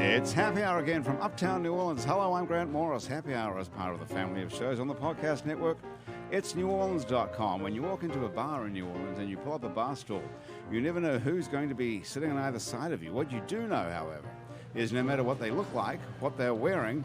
It's Happy Hour again from Uptown New Orleans. Hello, I'm Grant Morris. Happy Hour is part of the family of shows on the podcast network. It's neworleans.com. When you walk into a bar in New Orleans and you pull up a bar stool, you never know who's going to be sitting on either side of you. What you do know, however, is no matter what they look like, what they're wearing,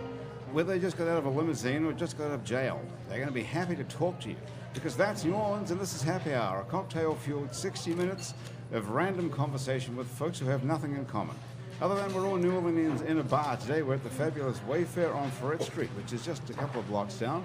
whether they just got out of a limousine or just got out of jail, they're going to be happy to talk to you. Because that's New Orleans and this is Happy Hour, a cocktail-fueled 60 minutes of random conversation with folks who have nothing in common. Other than we're all New Orleans in a bar today, we're at the fabulous Wayfair on Ferret Street, which is just a couple of blocks down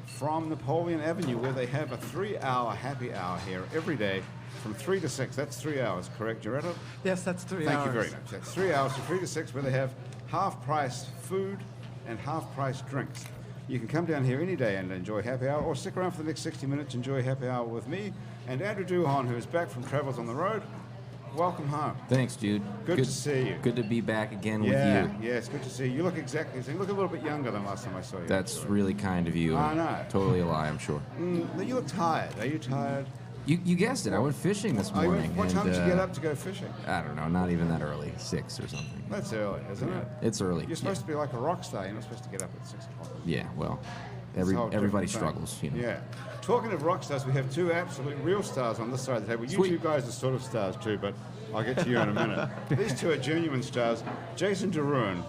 from Napoleon Avenue, where they have a 3-hour happy hour here every day from 3 to 6. That's 3 hours, correct, Joretta? Yes, that's 3 hours. Thank you very much. That's 3 hours from 3 to 6, where they have half-price food and half-price drinks. You can come down here any day and enjoy Happy Hour, or stick around for the next 60 minutes, enjoy Happy Hour with me and Andrew Duhon, who is back from Travels on the Road. Welcome home. Thanks, dude. Good to see you. Good to be back again with you. Yeah, it's good to see you. You look exactly the same. You look a little bit younger than last time I saw you. That's really kind of you. I know. Totally a lie, I'm sure. You look tired. Are you tired? You guessed it. I went fishing this morning. What time did you get up to go fishing? I don't know. Not even that early. 6 or something. That's early, isn't it? It's early. You're supposed to be like a rock star. You're not supposed to get up at 6 o'clock. Yeah, well, It's a whole everybody different thing. struggles, you know. Yeah. Talking of rock stars, we have two absolute real stars on this side of the table. You Sweet. two guys are sort of stars too, but I'll get to you in a minute. These two are genuine stars. Jason DeRuin,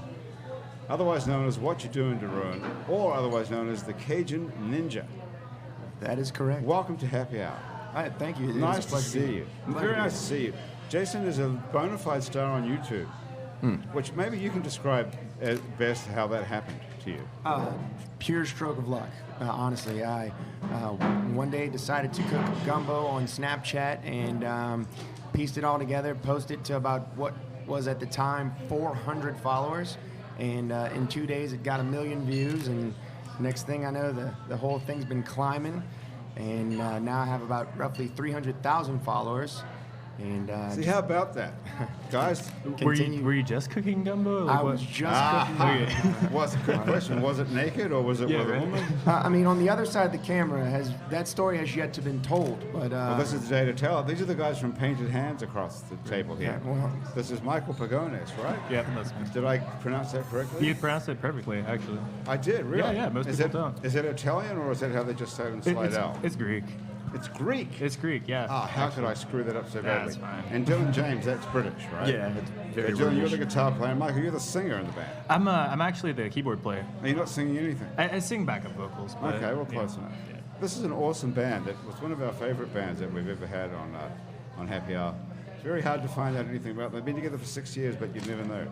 otherwise known as What You Doing DeRuin, or otherwise known as the Cajun Ninja. That is correct. Welcome to Happy Hour. All right, thank you. Nice to see you. Very nice to see you. Jason is a bona fide star on YouTube, which maybe you can describe as best how that happened to you. Pure stroke of luck. Honestly, I one day decided to cook gumbo on Snapchat and pieced it all together, posted it to about what was at the time 400 followers, and in 2 days it got 1 million views, and next thing I know the whole thing's been climbing, and now I have about roughly 300,000 followers. And See, how about that? Guys, Were you just cooking gumbo? I was just cooking. What's a good question? Was it naked or was it with a woman? I mean, on the other side of the camera, that story has yet to been told. But Well, this is the day to tell it. These are the guys from Painted Hands across the table here. Yeah, well- This is Michael Pagones, right? Yeah, that's me. Did I pronounce that correctly? You pronounced it perfectly, actually. I did, really? Yeah, most is people it, don't. Is it Italian or is that how they just say it in slide out? It's Greek. It's Greek. It's Greek, yeah. Ah, how could I screw that up so badly? That's fine. And Dylan James, that's British, right? Yeah, it's very Dylan, you're the British. guitar player. Michael, you're the singer in the band. I'm actually the keyboard player. Are you not singing anything? I sing backup vocals. But, Okay, well, yeah. close enough. Yeah. This is an awesome band. It was one of our favorite bands that we've ever had on Happy Hour. It's very hard to find out anything about them. They've been together for 6 years, but you'd never know.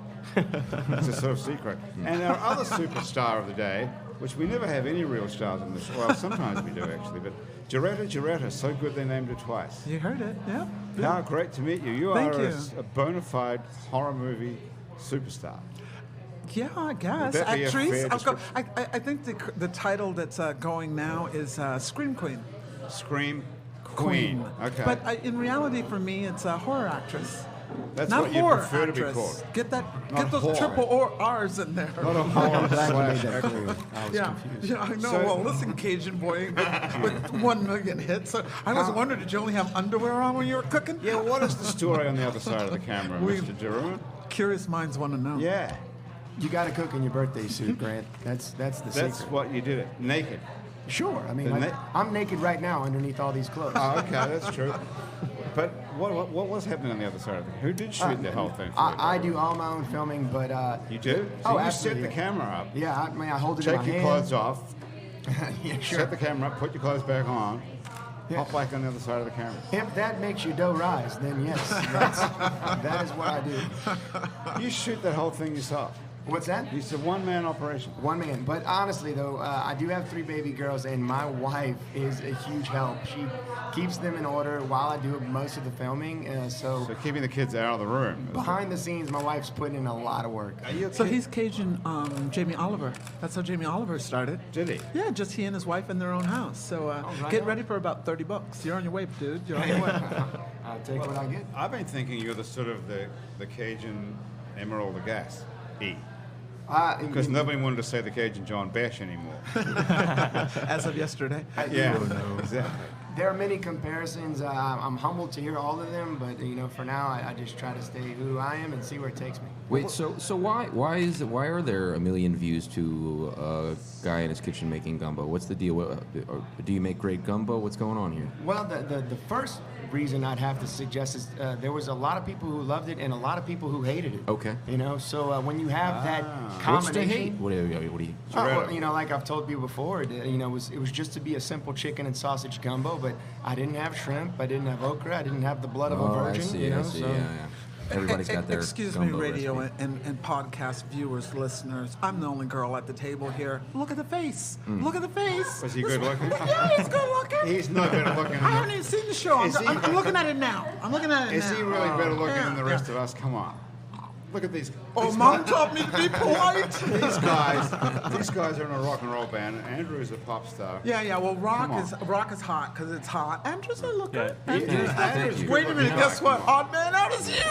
It's a sort of secret. And our other superstar of the day, which we never have any real stars on this. Well, sometimes we do actually, but Joretta, so good they named her twice. You heard it, yeah. How great to meet you. You Thank are you. a bona fide horror movie superstar. Yeah, I guess. that be a Actrice. fair I'll go- I think the title that's going now is Scream Queen. Scream Queen. Okay. But in reality, for me, it's a horror actress. That's Not what you horror prefer actress. to be called. Get Not those horror. triple R's in there. Not a horror glad you made slash that actress. clear. I was Yeah, confused. yeah, I know. So- well, listen, Cajun boy, with 1 million hits. So I was wondering, did you only have underwear on when you were cooking? Yeah, what is the story on the other side of the camera, We- Mr. DeRuin? Curious minds want to know. Yeah, You got to cook in your birthday suit, Grant. That's the that's secret. what you did it. Naked. Sure. I mean, The I'm naked right now underneath all these clothes. Oh, okay, that's true. But what was happening on the other side of it? Who did shoot the whole thing for you? I do all my own filming, but You do? Oh, So you absolutely, set the yeah. camera up, yeah, I hold it in take my your hand. clothes off, Yeah, sure. set the camera up, put your clothes back on, Yeah. hop back on the other side of the camera. If that makes your dough rise, then yes, that is what I do. You shoot that whole thing yourself. What's that? It's a one-man operation. One man. But honestly, though, I do have 3 baby girls, and my wife is a huge help. She keeps them in order while I do most of the filming. So So keeping the kids out of the room. behind the scenes, my wife's putting in a lot of work. Are you a So kid? he's Cajun Jamie Oliver. That's how Jamie Oliver started. Did he? Yeah, just he and his wife in their own house. So right get on. ready for about $30. You're on your way, dude. You're on your way. I'll take what I get. I've been thinking you're the sort of the Cajun Emerald Lagasse. Because nobody wanted to say the Cajun John Bash anymore. As of yesterday. Yeah, exactly. There are many comparisons. I'm humbled to hear all of them, but for now, I just try to stay who I am and see where it takes me. Wait, so why are there 1 million views to a guy in his kitchen making gumbo? What's the deal? Do you make great gumbo? What's going on here? Well, the first reason I'd have to suggest is there was a lot of people who loved it and a lot of people who hated it. Okay. So when you have that What's the combination, hate? What do you? like I've told you before, it was just to be a simple chicken and sausage gumbo, but I didn't have shrimp, I didn't have okra, I didn't have the blood of a virgin. I see. Yeah. Everybody's got their Excuse me, gumbo radio recipe. and podcast viewers, listeners. I'm the only girl at the table here. Look at the face. Look at the face. Was he good looking? Yeah, he's good looking. He's not better looking I than haven't even seen the show. Is he- I'm looking at it now. I'm looking at it Is now. he really better looking Yeah, than the rest of us? Come on. Look at these. Oh, these Mom guys- taught me to be polite. These guys are in a rock and roll band. And Andrew's a pop star. Yeah. Well, Come on. rock is hot because it's hot. Andrew's a looker. Yeah. Andrew's you. Wait a minute. Guess what? Odd man out is you.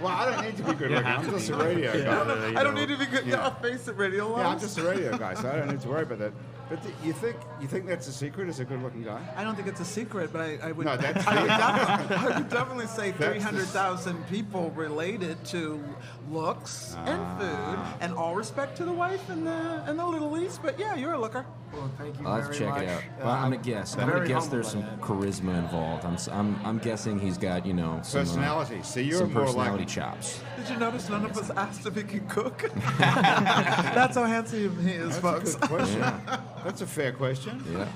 Well, I don't need to be good looking. I'm just a radio guy. I don't need to be good. Yeah. I'll face it, radio. Yeah, I'm Loves. just a radio guy, so I don't need to worry about that. But you think that's a secret? Is a good looking guy? I don't think it's a secret, but I would. No, that's I would definitely say That's the- 300,000 people related to looks and food, and all respect to the wife and the little East. But yeah, you're a looker. Well, thank you I'll have very to check much. it out. Well, I'm gonna guess. I'm gonna very guess humbled there's by some that. charisma involved. I'm guessing he's got some Personality. See, you're some more personality like. chops. Did you notice none of us asked if he can cook? That's how handsome he is, That's folks. a good question. That's a fair question. Yeah.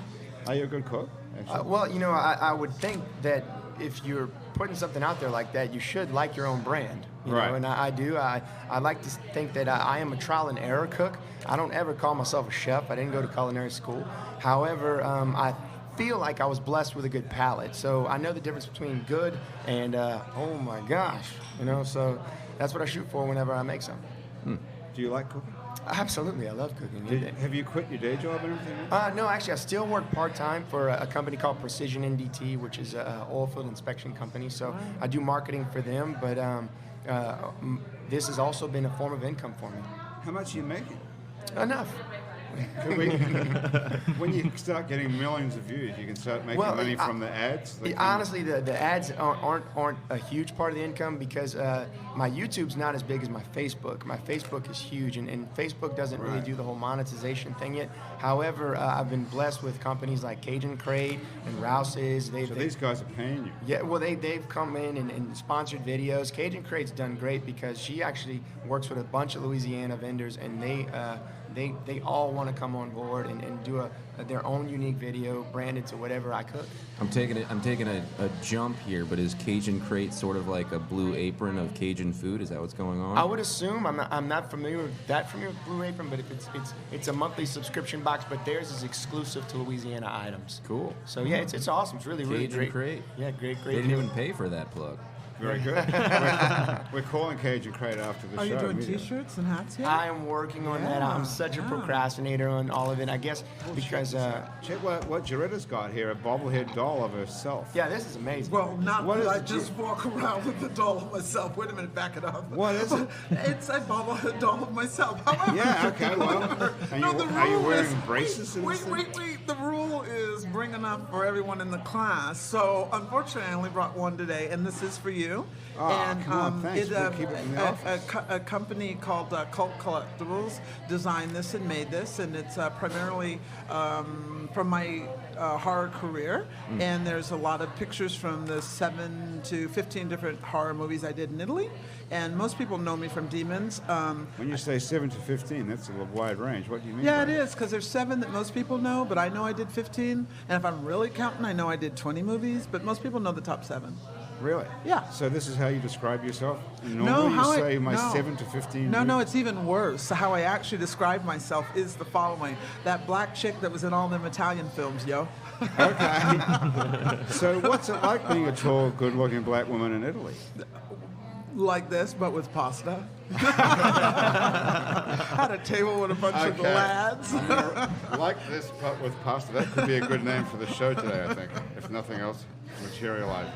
Are you a good cook? Actually? Well, I would think that if you're putting something out there like that, you should like your own brand. You Right. know, and I do. I like to think that I am a trial and error cook. I don't ever call myself a chef. I didn't go to culinary school. However, I feel like I was blessed with a good palate. So I know the difference between good and, oh my gosh, so that's what I shoot for whenever I make something. Do you like cooking? Absolutely. I love cooking. Have you quit your day job or anything? No, actually, I still work part-time for a company called Precision NDT, which is an oil field inspection company. So I do marketing for them, but this has also been a form of income for me. How much are you making? Enough. Could we, when you start getting millions of views, you can start making Well, money from the ads? that come- Honestly, the ads aren't a huge part of the income because my YouTube's not as big as my Facebook. My Facebook is huge, and Facebook doesn't really Right. do the whole monetization thing yet. However, I've been blessed with companies like Cajun Crate and Rouse's. So these guys are paying you. Yeah, well, they've come in and sponsored videos. Cajun Crate's done great because she actually works with a bunch of Louisiana vendors, and they all want to come on board and do their own unique video branded to whatever I cook. I'm taking a jump here, but is Cajun Crate sort of like a Blue Apron of Cajun food? Is that what's going on? I would assume I'm not familiar with Blue Apron, but if it's a monthly subscription box, but theirs is exclusive to Louisiana items. Cool. So yeah, it's awesome. It's really Cajun great. Crate. Yeah, great. They didn't even pay for that plug. Very good. We're calling Cajun Crate after the Are show. you doing immediately. T-shirts and hats yet? I am working on that. I'm such a procrastinator on all of it. I guess because Check what Joretta's got here, a bobblehead doll of herself. yeah, this is amazing. Well, not What that is I it, just walk around with the doll of myself. Wait a minute, back it up. What is it? It's a bobblehead doll of myself. However, Yeah, okay, well, are you rule wearing is- braces and Wait, stuff? wait. The rule is bring enough for everyone in the class. So, unfortunately, I only brought one today, and this is for you. Oh, and come on, thanks. it, We'll keep it in the office. a company called Cult Collectibles designed this and made this, and it's primarily from my horror career. And there's a lot of pictures from the 7 to 15 different horror movies I did in Italy. And most people know me from Demons. When you say 7 to 15, that's a wide range. What do you mean? Yeah, by it that? is, because there's 7 that most people know, but I know I did 15. And if I'm really counting, I know I did 20 movies, but most people know the top 7. Really? Yeah. So this is how you describe yourself? Normally you say my 7 to 15. No, it's even worse. So how I actually describe myself is the following. That black chick that was in all them Italian films, yo. Okay. So what's it like being a tall, good-looking black woman in Italy? Like this, but with pasta. Had a table with a bunch of Okay. lads. Like this, but with pasta. That could be a good name for the show today, I think, if nothing else materializes.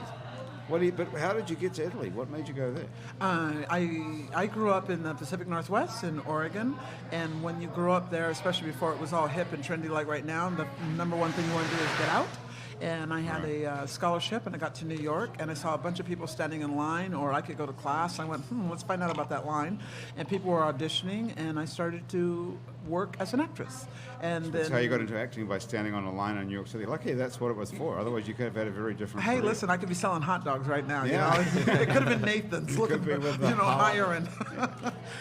But how did you get to Italy? What made you go there? I grew up in the Pacific Northwest in Oregon, and when you grew up there, especially before it was all hip and trendy like right now, the number one thing you want to do is get out. and I had a scholarship, and I got to New York, and I saw a bunch of people standing in line, or I could go to class. I went, let's find out about that line, and people were auditioning, and I started to work as an actress. And That's then, how you got into acting, by standing on a line in New York City. Lucky that's what it was for. Otherwise, you could have had a very different hey, career. listen, I could be selling hot dogs right now. Yeah. You know, it could have been Nathan's, You looking could be for, with the hiring.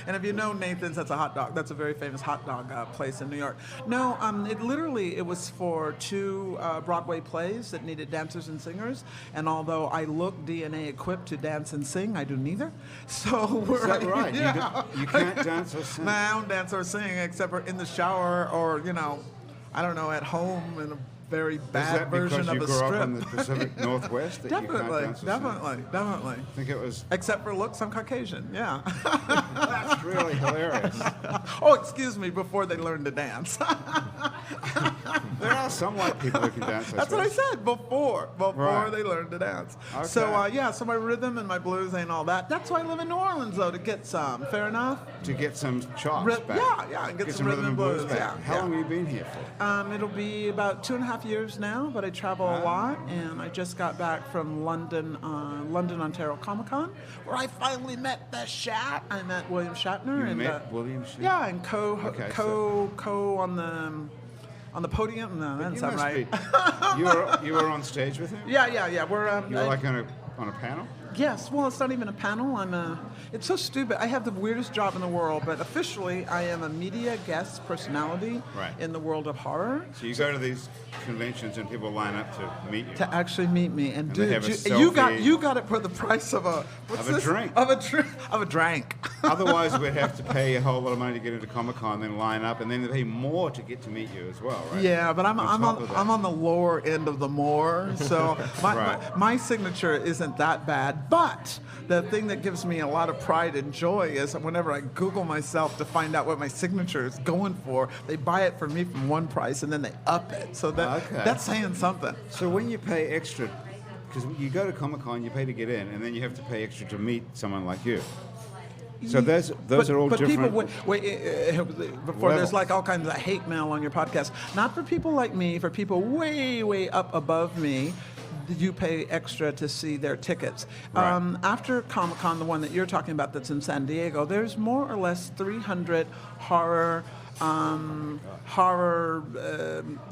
And if you know Nathan's, that's a hot dog. That's a very famous hot dog place in New York. No, it was for 2 Broadway plays that needed dancers and singers. And although I look DNA equipped to dance and sing, I do neither. So Is that right? Yeah. You can't dance or sing? Nah, I don't dance or sing except for in the shower or, I don't know, at home in a very Is bad that version because of you a grew script. up in the Pacific Northwest that you can't Definitely, dance or sing? definitely. I think it was... Except for looks, I'm Caucasian, yeah. That's really hilarious. Oh, excuse me, before they learn to dance. There are some white people who can dance. That's what I said, before Right. they learn to dance. Okay. So, so my rhythm and my blues ain't all that. That's why I live in New Orleans, though, to get some. Fair enough? To get some chops Ri- back. yeah, and get some rhythm and blues, back. yeah, How yeah. long have you been here for? It'll be about 2.5 years now, but I travel a lot, and I just got back from London, Ontario Comic Con, where I finally met the Shat. I met William Shatner. You and, met William Shatner? Yeah, and Okay, co on the podium. No, that doesn't You sound must right. be... You were on stage with him? Yeah. We're You were like on a panel? Yes, well, it's not even a panel. It's so stupid. I have the weirdest job in the world, but officially I am a media guest personality Right. in the world of horror. So you go to these conventions and people line up to meet you. To actually meet me, and they dude, have a you got selfie. it for the price of a what's Of a this? drink. Of a drink. Otherwise, we'd have to pay a whole lot of money to get into Comic-Con, then line up, and then pay more to get to meet you as well, right? Yeah, but I'm top of that. on the lower end of the more, so Right. my signature isn't that bad. But the thing that gives me a lot of pride and joy is whenever I Google myself to find out what my signature is going for, they buy it for me from one price and then they up it. So that's saying something. So when you pay extra, because you go to Comic-Con, you pay to get in, and then you have to pay extra to meet someone like you. So those are all but different. people, before there's levels. like all kinds of hate mail on your podcast. Not for people like me, for people way up above me. You pay extra to see their tickets. Right. After Comic-Con, the one that you're talking about that's in San Diego, there's more or less 300 horror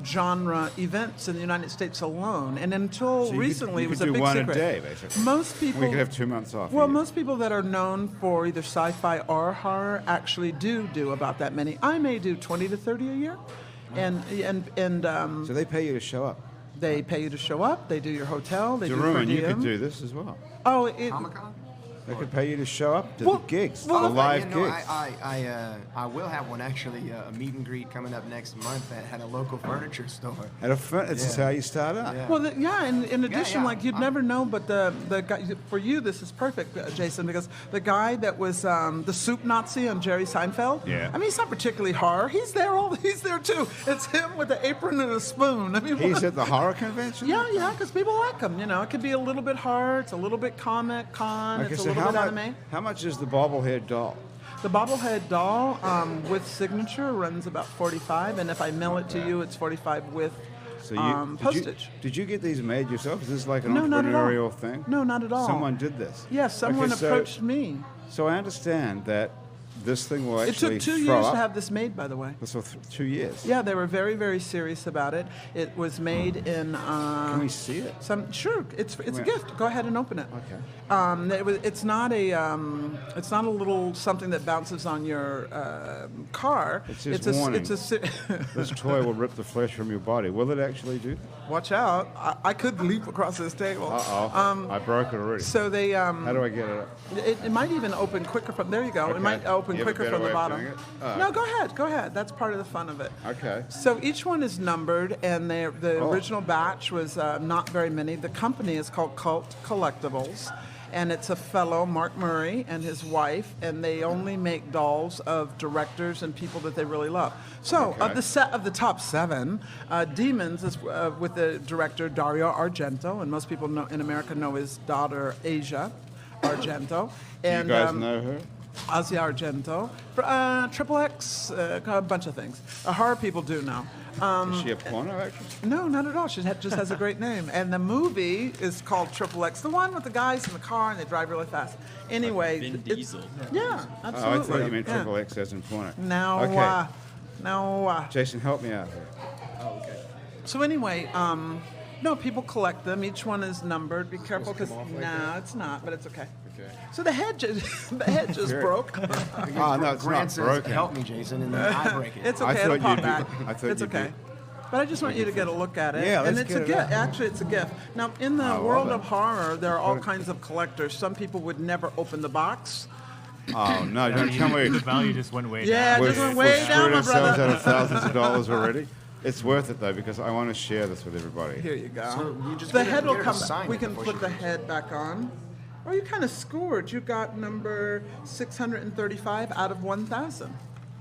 genre events in the United States alone. And until So you recently, could it was do a big one secret. a day, basically. Most people... We could have 2 months off. Well, here. most people that are known for either sci-fi or horror actually do about that many. I may do 20 to 30 a year, and So they pay you to show up. they pay you to show up. They do your hotel. They do per Jeroen, you diem. could do this as well. Oh, it, Comic-Con? They could pay you to show up to Well- the gigs, well, the if live You know, gigs. I will have one actually, a meet and greet coming up next month at a local furniture store. This is Yeah. how you start out. Yeah. well, and in addition, yeah. like you'd never know, but the guy for you, this is perfect, Jason, because the guy that was the soup Nazi on Jerry Seinfeld. Yeah. I mean, he's not particularly horror. He's there too. It's him with the apron and a spoon. I mean, He's at the horror convention? Yeah, because people like him. You know, it could be a little bit horror, it's a little bit comic con, Okay, it's a so little bit anime. how much is the bobblehead doll? The bobblehead doll with signature runs about 45, and if I mail it to you, it's 45 with So postage. Did you get these made yourself? Is this like an No, not at all. entrepreneurial thing? No, not at all. Someone did this? Yes, someone Okay, approached me. So I understand that this thing will It actually took 2 throw years up. to have this made, by the way. So 2 years. Yeah, they were very, very serious about it. It was made in. Can we see it? Sure, it's a Where? gift. Go ahead and open it. Okay. It's not a little something that bounces on your car. It says it's a, warning. It's a. This toy will rip the flesh from your body. Will it actually do that? Watch out! I could leap across this table. Uh-oh. I broke it already. So they. How do I get it up? It might even open quicker from. There you go. Okay. It might open You have a quicker better from the way of bottom. doing it? No, go ahead. Go ahead. That's part of the fun of it. Okay. So each one is numbered, and the Oh. original batch was not very many. The company is called Cult Collectibles, and it's a fellow, Mark Murray, and his wife, and they only make dolls of directors and people that they really love. So Okay. of the top 7, Demons is with the director Dario Argento, and most people in America know his daughter Asia Argento. Do And, you guys know her? Asia Argento, Triple X, a bunch of things. Horror people do know. Is she a porno actress? No, not at all. She just has a great name. And the movie is called Triple X, the one with the guys in the car and they drive really fast. Anyway, Vin it's- Diesel. Yeah, Oh, I absolutely. thought you meant Yeah. Triple X as in porno. Now, Okay. Jason, help me out here. So anyway, no, people collect them. Each one is numbered. Be careful because it's not, but it's okay. So the head just broke. Oh, no, it's Grant not says, broken. help me, Jason, and then I break it. It's I okay. thought It'll pop you'd back. be- I thought It's you'd okay. be- But I just want you to get a look at it. Yeah, and let's it's a get it gift. out. Actually, it's a gift. Now, in the I love world it. of horror, there are all kinds of collectors. Some people would never open the box. Oh, no, Yeah, don't tell me. the value just went way Yeah, down. just went way we've down, screwed my ourselves brother. out of thousands of dollars already. It's worth it, though, because I want to share this with everybody. Here you go. So you just the get her- head will get her come to back. sign We it can before put she the goes. head back on. Oh, you kind of scored. You got number 635 out of 1,000.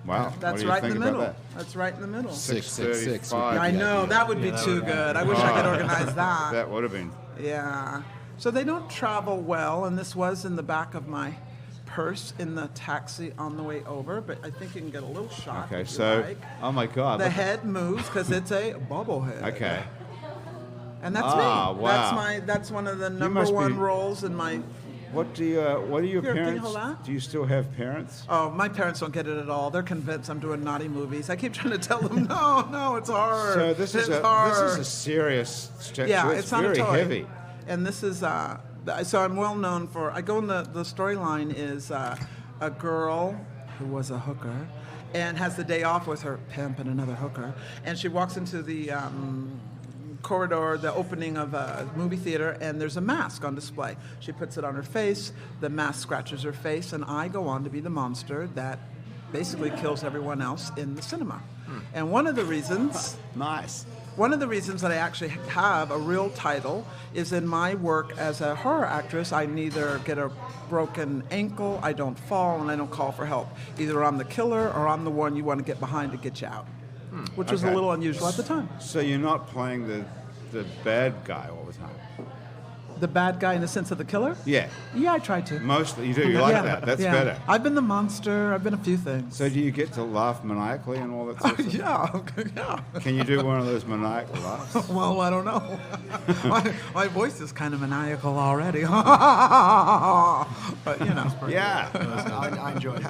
Wow. what That's do you right in think the about middle. that? That's right in the middle. 666. Yeah, I know, that would be that too would be good. I wish I could organize that. That would have been. Yeah. So they don't travel well, and this was in the back of my purse in the taxi on the way over, but I think you can get a little shot. Okay, if you so, like. oh my God. The look- head moves because it's a bobblehead. Okay. And that's Ah, me. wow. That's one of the number must be- one roles in my. What are your Here, can you parents? hold that? Do you still have parents? Oh, my parents don't get it at all. They're convinced I'm doing naughty movies. I keep trying to tell them, no, it's horror. So this is It's a horror. serious. Yeah, it's it's not very a toy. heavy. And this is so I'm well known for. I go in the storyline is a girl who was a hooker and has the day off with her pimp and another hooker, and she walks into the corridor, the opening of a movie theater, and there's a mask on display. She puts it on her face. The mask scratches her face, and I go on to be the monster that basically kills everyone else in the cinema. And one of the reasons. Nice. One of the reasons that I actually have a real title is in my work as a horror actress, I neither get a broken ankle, I don't fall, and I don't call for help. Either I'm the killer or I'm the one you want to get behind to get you out, which was a Okay. little unusual at the time. So you're not playing the bad guy all the time. The bad guy in the sense of the killer? Yeah. Yeah, I try to. Mostly you do. You like Yeah, that. That's yeah. better. I've been the monster, I've been a few things. So do you get to laugh maniacally and all that sort of stuff? yeah. Can you do one of those maniacal laughs? Well, I don't know. my voice is kind of maniacal already. But, you know. Yeah. I enjoy it.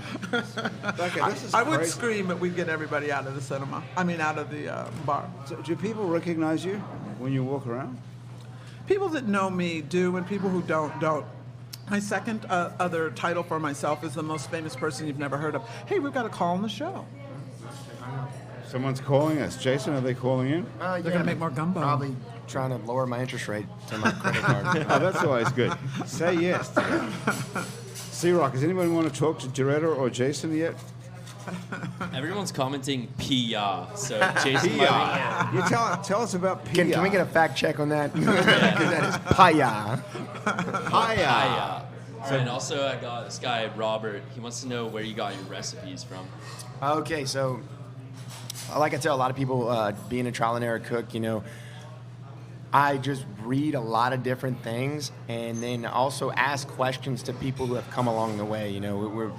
Okay, this is I would crazy. scream, but we'd get everybody out of the cinema. I mean, out of the bar. So do people recognize you when you walk around? People that know me do, and people who don't. My second other title for myself is the most famous person you've never heard of. Hey, we've got a call on the show. Someone's calling us. Jason, are they calling in? They're gonna make more gumbo. Probably trying to lower my interest rate to my credit card. Oh, that's always good. Say yes to that. C-Rock, does anybody want to talk to Doretta or Jason yet? Everyone's commenting Pia, so Jason might You tell us about Pia. Can we get a fact check on that? Because that is paya. Pia? And also, I got this guy, Robert. He wants to know where you got your recipes from. Okay, so like I tell a lot of people, being a trial and error cook, you know, I just read a lot of different things and then also ask questions to people who have come along the way. You know,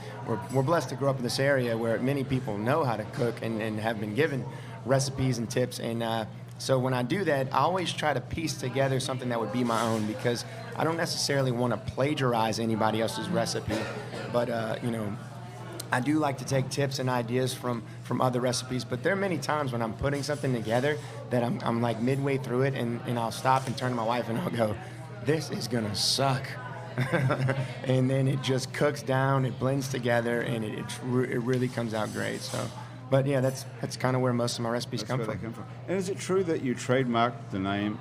we're blessed to grow up in this area where many people know how to cook and have been given recipes and tips. And so when I do that, I always try to piece together something that would be my own because I don't necessarily want to plagiarize anybody else's recipe. But, you know, I do like to take tips and ideas from other recipes, but there are many times when I'm putting something together that I'm like midway through it and I'll stop and turn to my wife and I'll go, this is gonna suck. And then it just cooks down, it blends together, and it really comes out great. So, but yeah, that's kind of where most of my recipes That's come where from. they come from. And is it true that you trademarked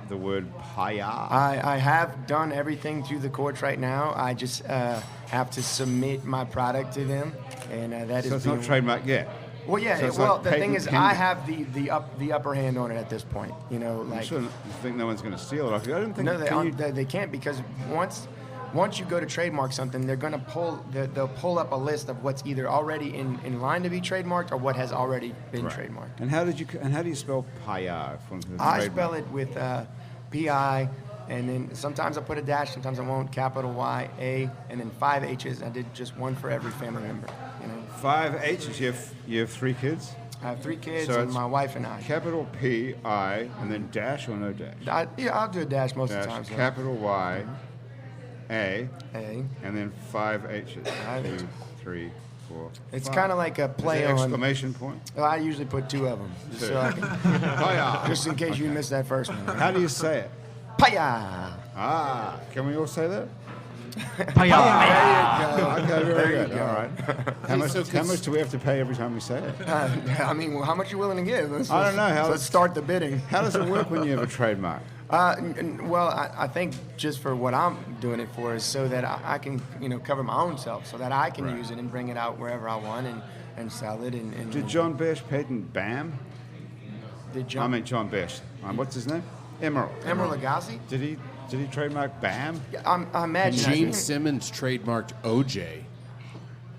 the word Pia? I have done everything through the courts right now. I just have to submit my product to them, and that So is it's not trademarked yet. Well, yeah. So it's Well, like the thing patent is, pending. I have the upper hand on it at this point. You know, I'm like sure you think no one's going to steal it. I don't think. no, they can aren't, you- they can't because once you go to trademark something, they're going to they'll pull up a list of what's either already in line to be trademarked or what has already been Right. trademarked. And how do you spell Pia? I spell it with P-I, and then sometimes I put a dash, sometimes I won't. Capital Y-A, and then 5 H's. I did just one for every family member. You know. 5 H's. You have 3 kids. I have 3 kids So and it's my wife and I. Capital P-I and then dash or no dash? I'll do a dash most of the Dash, time. So. capital Y, A, A. and then 5 H's. 5 H's. 2, 3, 4. It's 5. kind of like a play Is it on. exclamation point? Well, I usually put 2 of them, just, so I can, Hiya. just in case you missed that first one. How do you say it? Paya. Ah, can we all say that? Hiya. Okay, very you good. go. All right. How much do we have to pay every time we say it? I mean, well, how much are you willing to give? I don't know. Let's start the bidding. How does it work when you have a trademark? Well, I think just for what I'm doing it for is so that I can, cover my own self, so that I can Right. use it and bring it out wherever I want and sell it. And Did John Besh patent BAM? Did I John mean John Besh. What's his name? Emerald. Emerald Lagasse? Did he trademark BAM? Yeah, I imagine. I Gene think- Simmons trademarked OJ.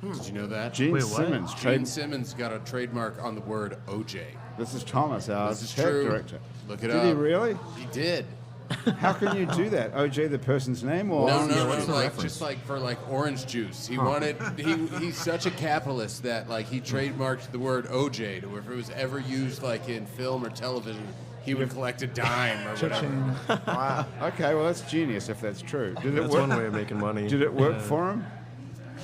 Did you know that? Gene Wait, what? Simmons. Gene Simmons got a trademark on the word OJ. This is Thomas, our This is head true. director. Look it Did up. he really? He did. How can you do that? OJ, the person's name, or No, what's it's the like reference? just like for like orange juice. He wanted he's such a capitalist that like he trademarked the word OJ to where if it was ever used like in film or television, he would collect a dime or whatever. Wow. Okay, well that's genius if that's true. Did it That's work? one way of making money. Did it work for him?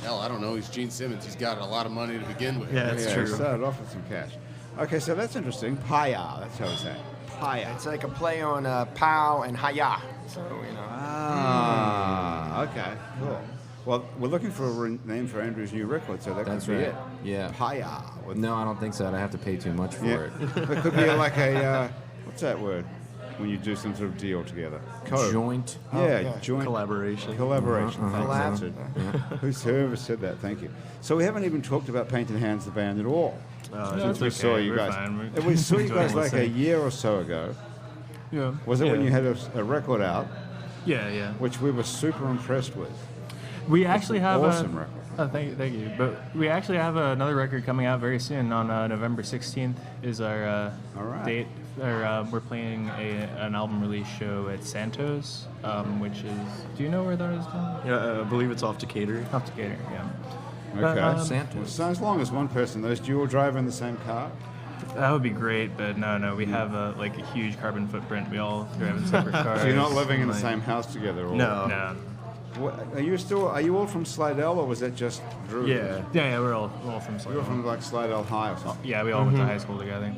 Hell, I don't know. He's Gene Simmons. He's got a lot of money to begin with. Yeah, that's Yeah, true. he started off with some cash. Okay, so that's interesting. Paya, that's how we say it. Paya. It's like a play on pow and haya. So, Ah, okay, cool. Well, we're looking for a name for Andrew's new record, so that That's could be right. it. Yeah. Paya. With, No, I don't think so. I'd have to pay too much for yeah. it. It could be like a, what's that word? When you do some sort of deal together. Joint. Yeah, yeah. joint. Collaboration. Collaboration. Collab. Thanks, that's it. Whoever said that, thank you. So we haven't even talked about Painted Hands, the band, at all. It's We okay. saw you We're guys. fine. We saw you enjoying guys like a listening. year or so ago. Yeah. Was it when Yeah. you had a record out, Yeah. which we were super impressed with? We actually have awesome a. record. Oh, thank you. But we actually have another record coming out very soon. On November 16th is our All right. date. We're playing an album release show at Santos, which is. Do you know where that is, Tom? Yeah, I believe it's off Decatur. Off Decatur, yeah. Okay. Santos. Well, so as long as one person, those dual drive in the same car. That would be great, but no. We have a huge carbon footprint. We all drive in separate cars. So you're not living in the like- same house together, or No. No. Are you all from Slidell, or was that just Drew? Yeah. Yeah. We're all from You're Slidell. from like Slidell High or something. Yeah, we all went to high school together.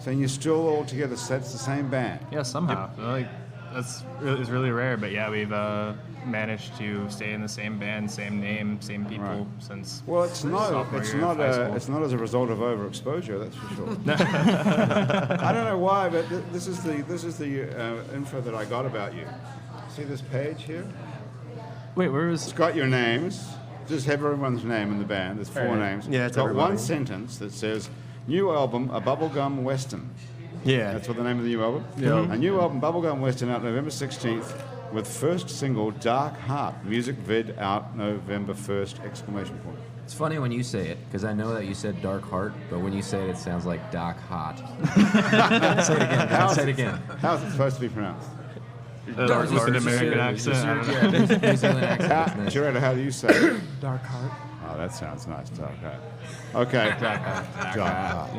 So you're still all together, so it's the same band. Yeah, somehow. Like it's really rare, but yeah, we've managed to stay in the same band, same name, same people Right. since. Well, it's sophomore year of high school. it's not as a result of overexposure, that's for sure. I don't know why, but this is the info that I got about you. See this page here? Wait, where was? It's got your names. Just have everyone's name in the band. There's 4 Right. names. Yeah, it's got one everybody. sentence that says, "New album, a bubblegum western." Yeah. That's what the name of the new album. Yeah. A new album, Bubblegum Western, out November 16th, with first single Dark Heart. Music vid out November 1st! Exclamation point. It's funny when you say it, because I know that you said dark heart, but when you say it, it sounds like Doc Hot. Say it again. Say it again. How's it supposed to be pronounced? Dark with an American accent. I don't know. Yeah, New Zealand accent. How, That's nice. Curator, how do you say it? Dark Heart. Oh, that sounds nice, Dark Heart. Okay. Dark Heart.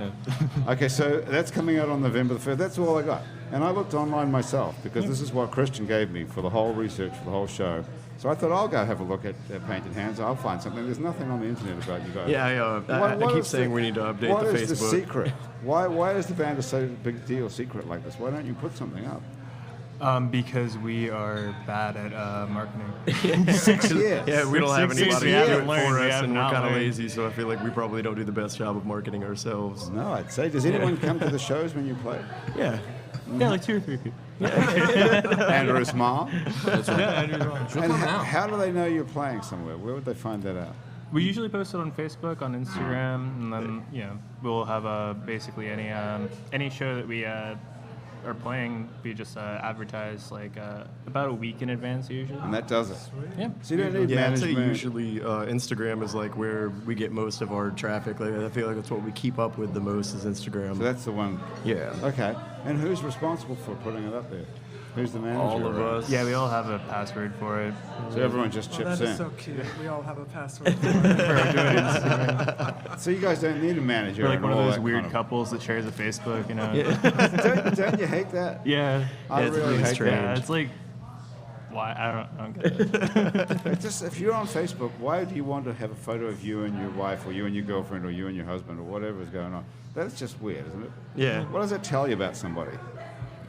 Okay, so that's coming out on November the 1st. That's all I got. And I looked online myself, because this is what Christian gave me for the whole research, for the whole show. So I thought I'll go have a look at Painted Hands. I'll find something. There's nothing on the internet about you guys. Yeah, I What keep is saying the- we need to update what the is Facebook. the secret? Why is the band a so big deal secret like this? Why don't you put something up? Because we are bad at marketing. 6 years. Yeah, we don't have Six anybody years. to do We it haven't for learned. We us, have and we're not kind of learned. lazy, so I feel like we probably don't do the best job of marketing ourselves. No, I'd say. Does anyone come to the shows when you play? Yeah. Yeah, like 2 or 3 people. Andrew's mom. Yeah, Andrew's wrong. And how do they know you're playing somewhere? Where would they find that out? We usually post it on Facebook, on Instagram, and then we'll have basically any show that we are playing. We just advertise like about a week in advance usually. And that does it. Yeah. So you don't need Yeah, I'd say management. usually Instagram is like where we get most of our traffic. Like I feel like that's what we keep up with the most is Instagram. So that's the one. Yeah. Okay. And who's responsible for putting it up there? Who's the manager? All of around? us. Yeah, we all have a password for it. So everyone just Well, chips that is in. so cute. We all have a password. So you guys don't need a manager. We're like and one of all those that weird kind of- couples that shares a Facebook, you know? Don't you hate that? Yeah. I it's really hate strange. that. Yeah, it's like, why? I don't get it. It's just if you're on Facebook, why do you want to have a photo of you and your wife, or you and your girlfriend, or you and your husband, or whatever is going on? That's just weird, isn't it? Yeah. What does it tell you about somebody?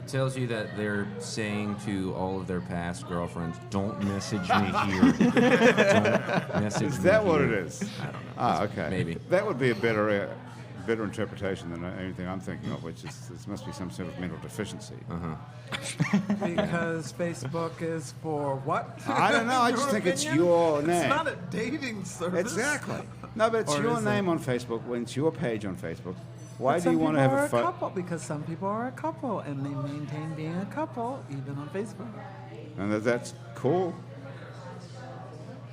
It tells you that they're saying to all of their past girlfriends, "Don't message me here." Don't message Is me that what here." it is? I don't know. Ah, okay. Maybe. That would be a better interpretation than anything I'm thinking of, which is this must be some sort of mental deficiency. Because Facebook is for what? I don't know. I just Your think it's opinion? your name. It's not a dating service. Exactly. No, but it's Or your is name it? on Facebook. When it's your page on Facebook, why But do some you want to people have are a photo? couple? Because some people are a couple and they maintain being a couple even on Facebook. And that's cool.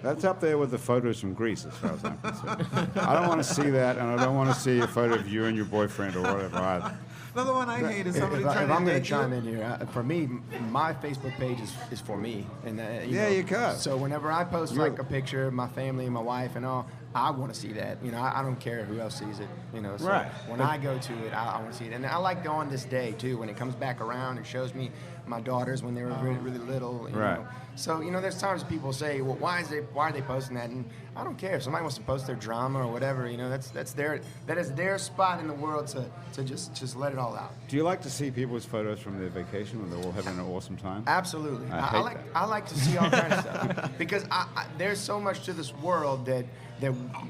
That's up there with the photos from Greece, as far as I'm concerned. I don't want to see that, and I don't want to see a photo of you and your boyfriend or whatever either. Another one I hate is somebody If trying I'm to going date to chime you. in here, for me, my Facebook page is for me. And There you go. So whenever I post You're- like a picture of my family and my wife and all, I want to see that. You know, I don't care who else sees it. You know, so Right. when I go to it, I want to see it. And I like on this day too, when it comes back around and shows me my daughters when they were really, really little. You Right. know. So there's times people say, well, why are they posting that? And I don't care if somebody wants to post their drama or whatever. You know, that is their spot in the world to just let it all out. Do you like to see people's photos from their vacation when they're all having an awesome time? Absolutely. I hate that. I like to see all kinds of stuff because there's so much to this world that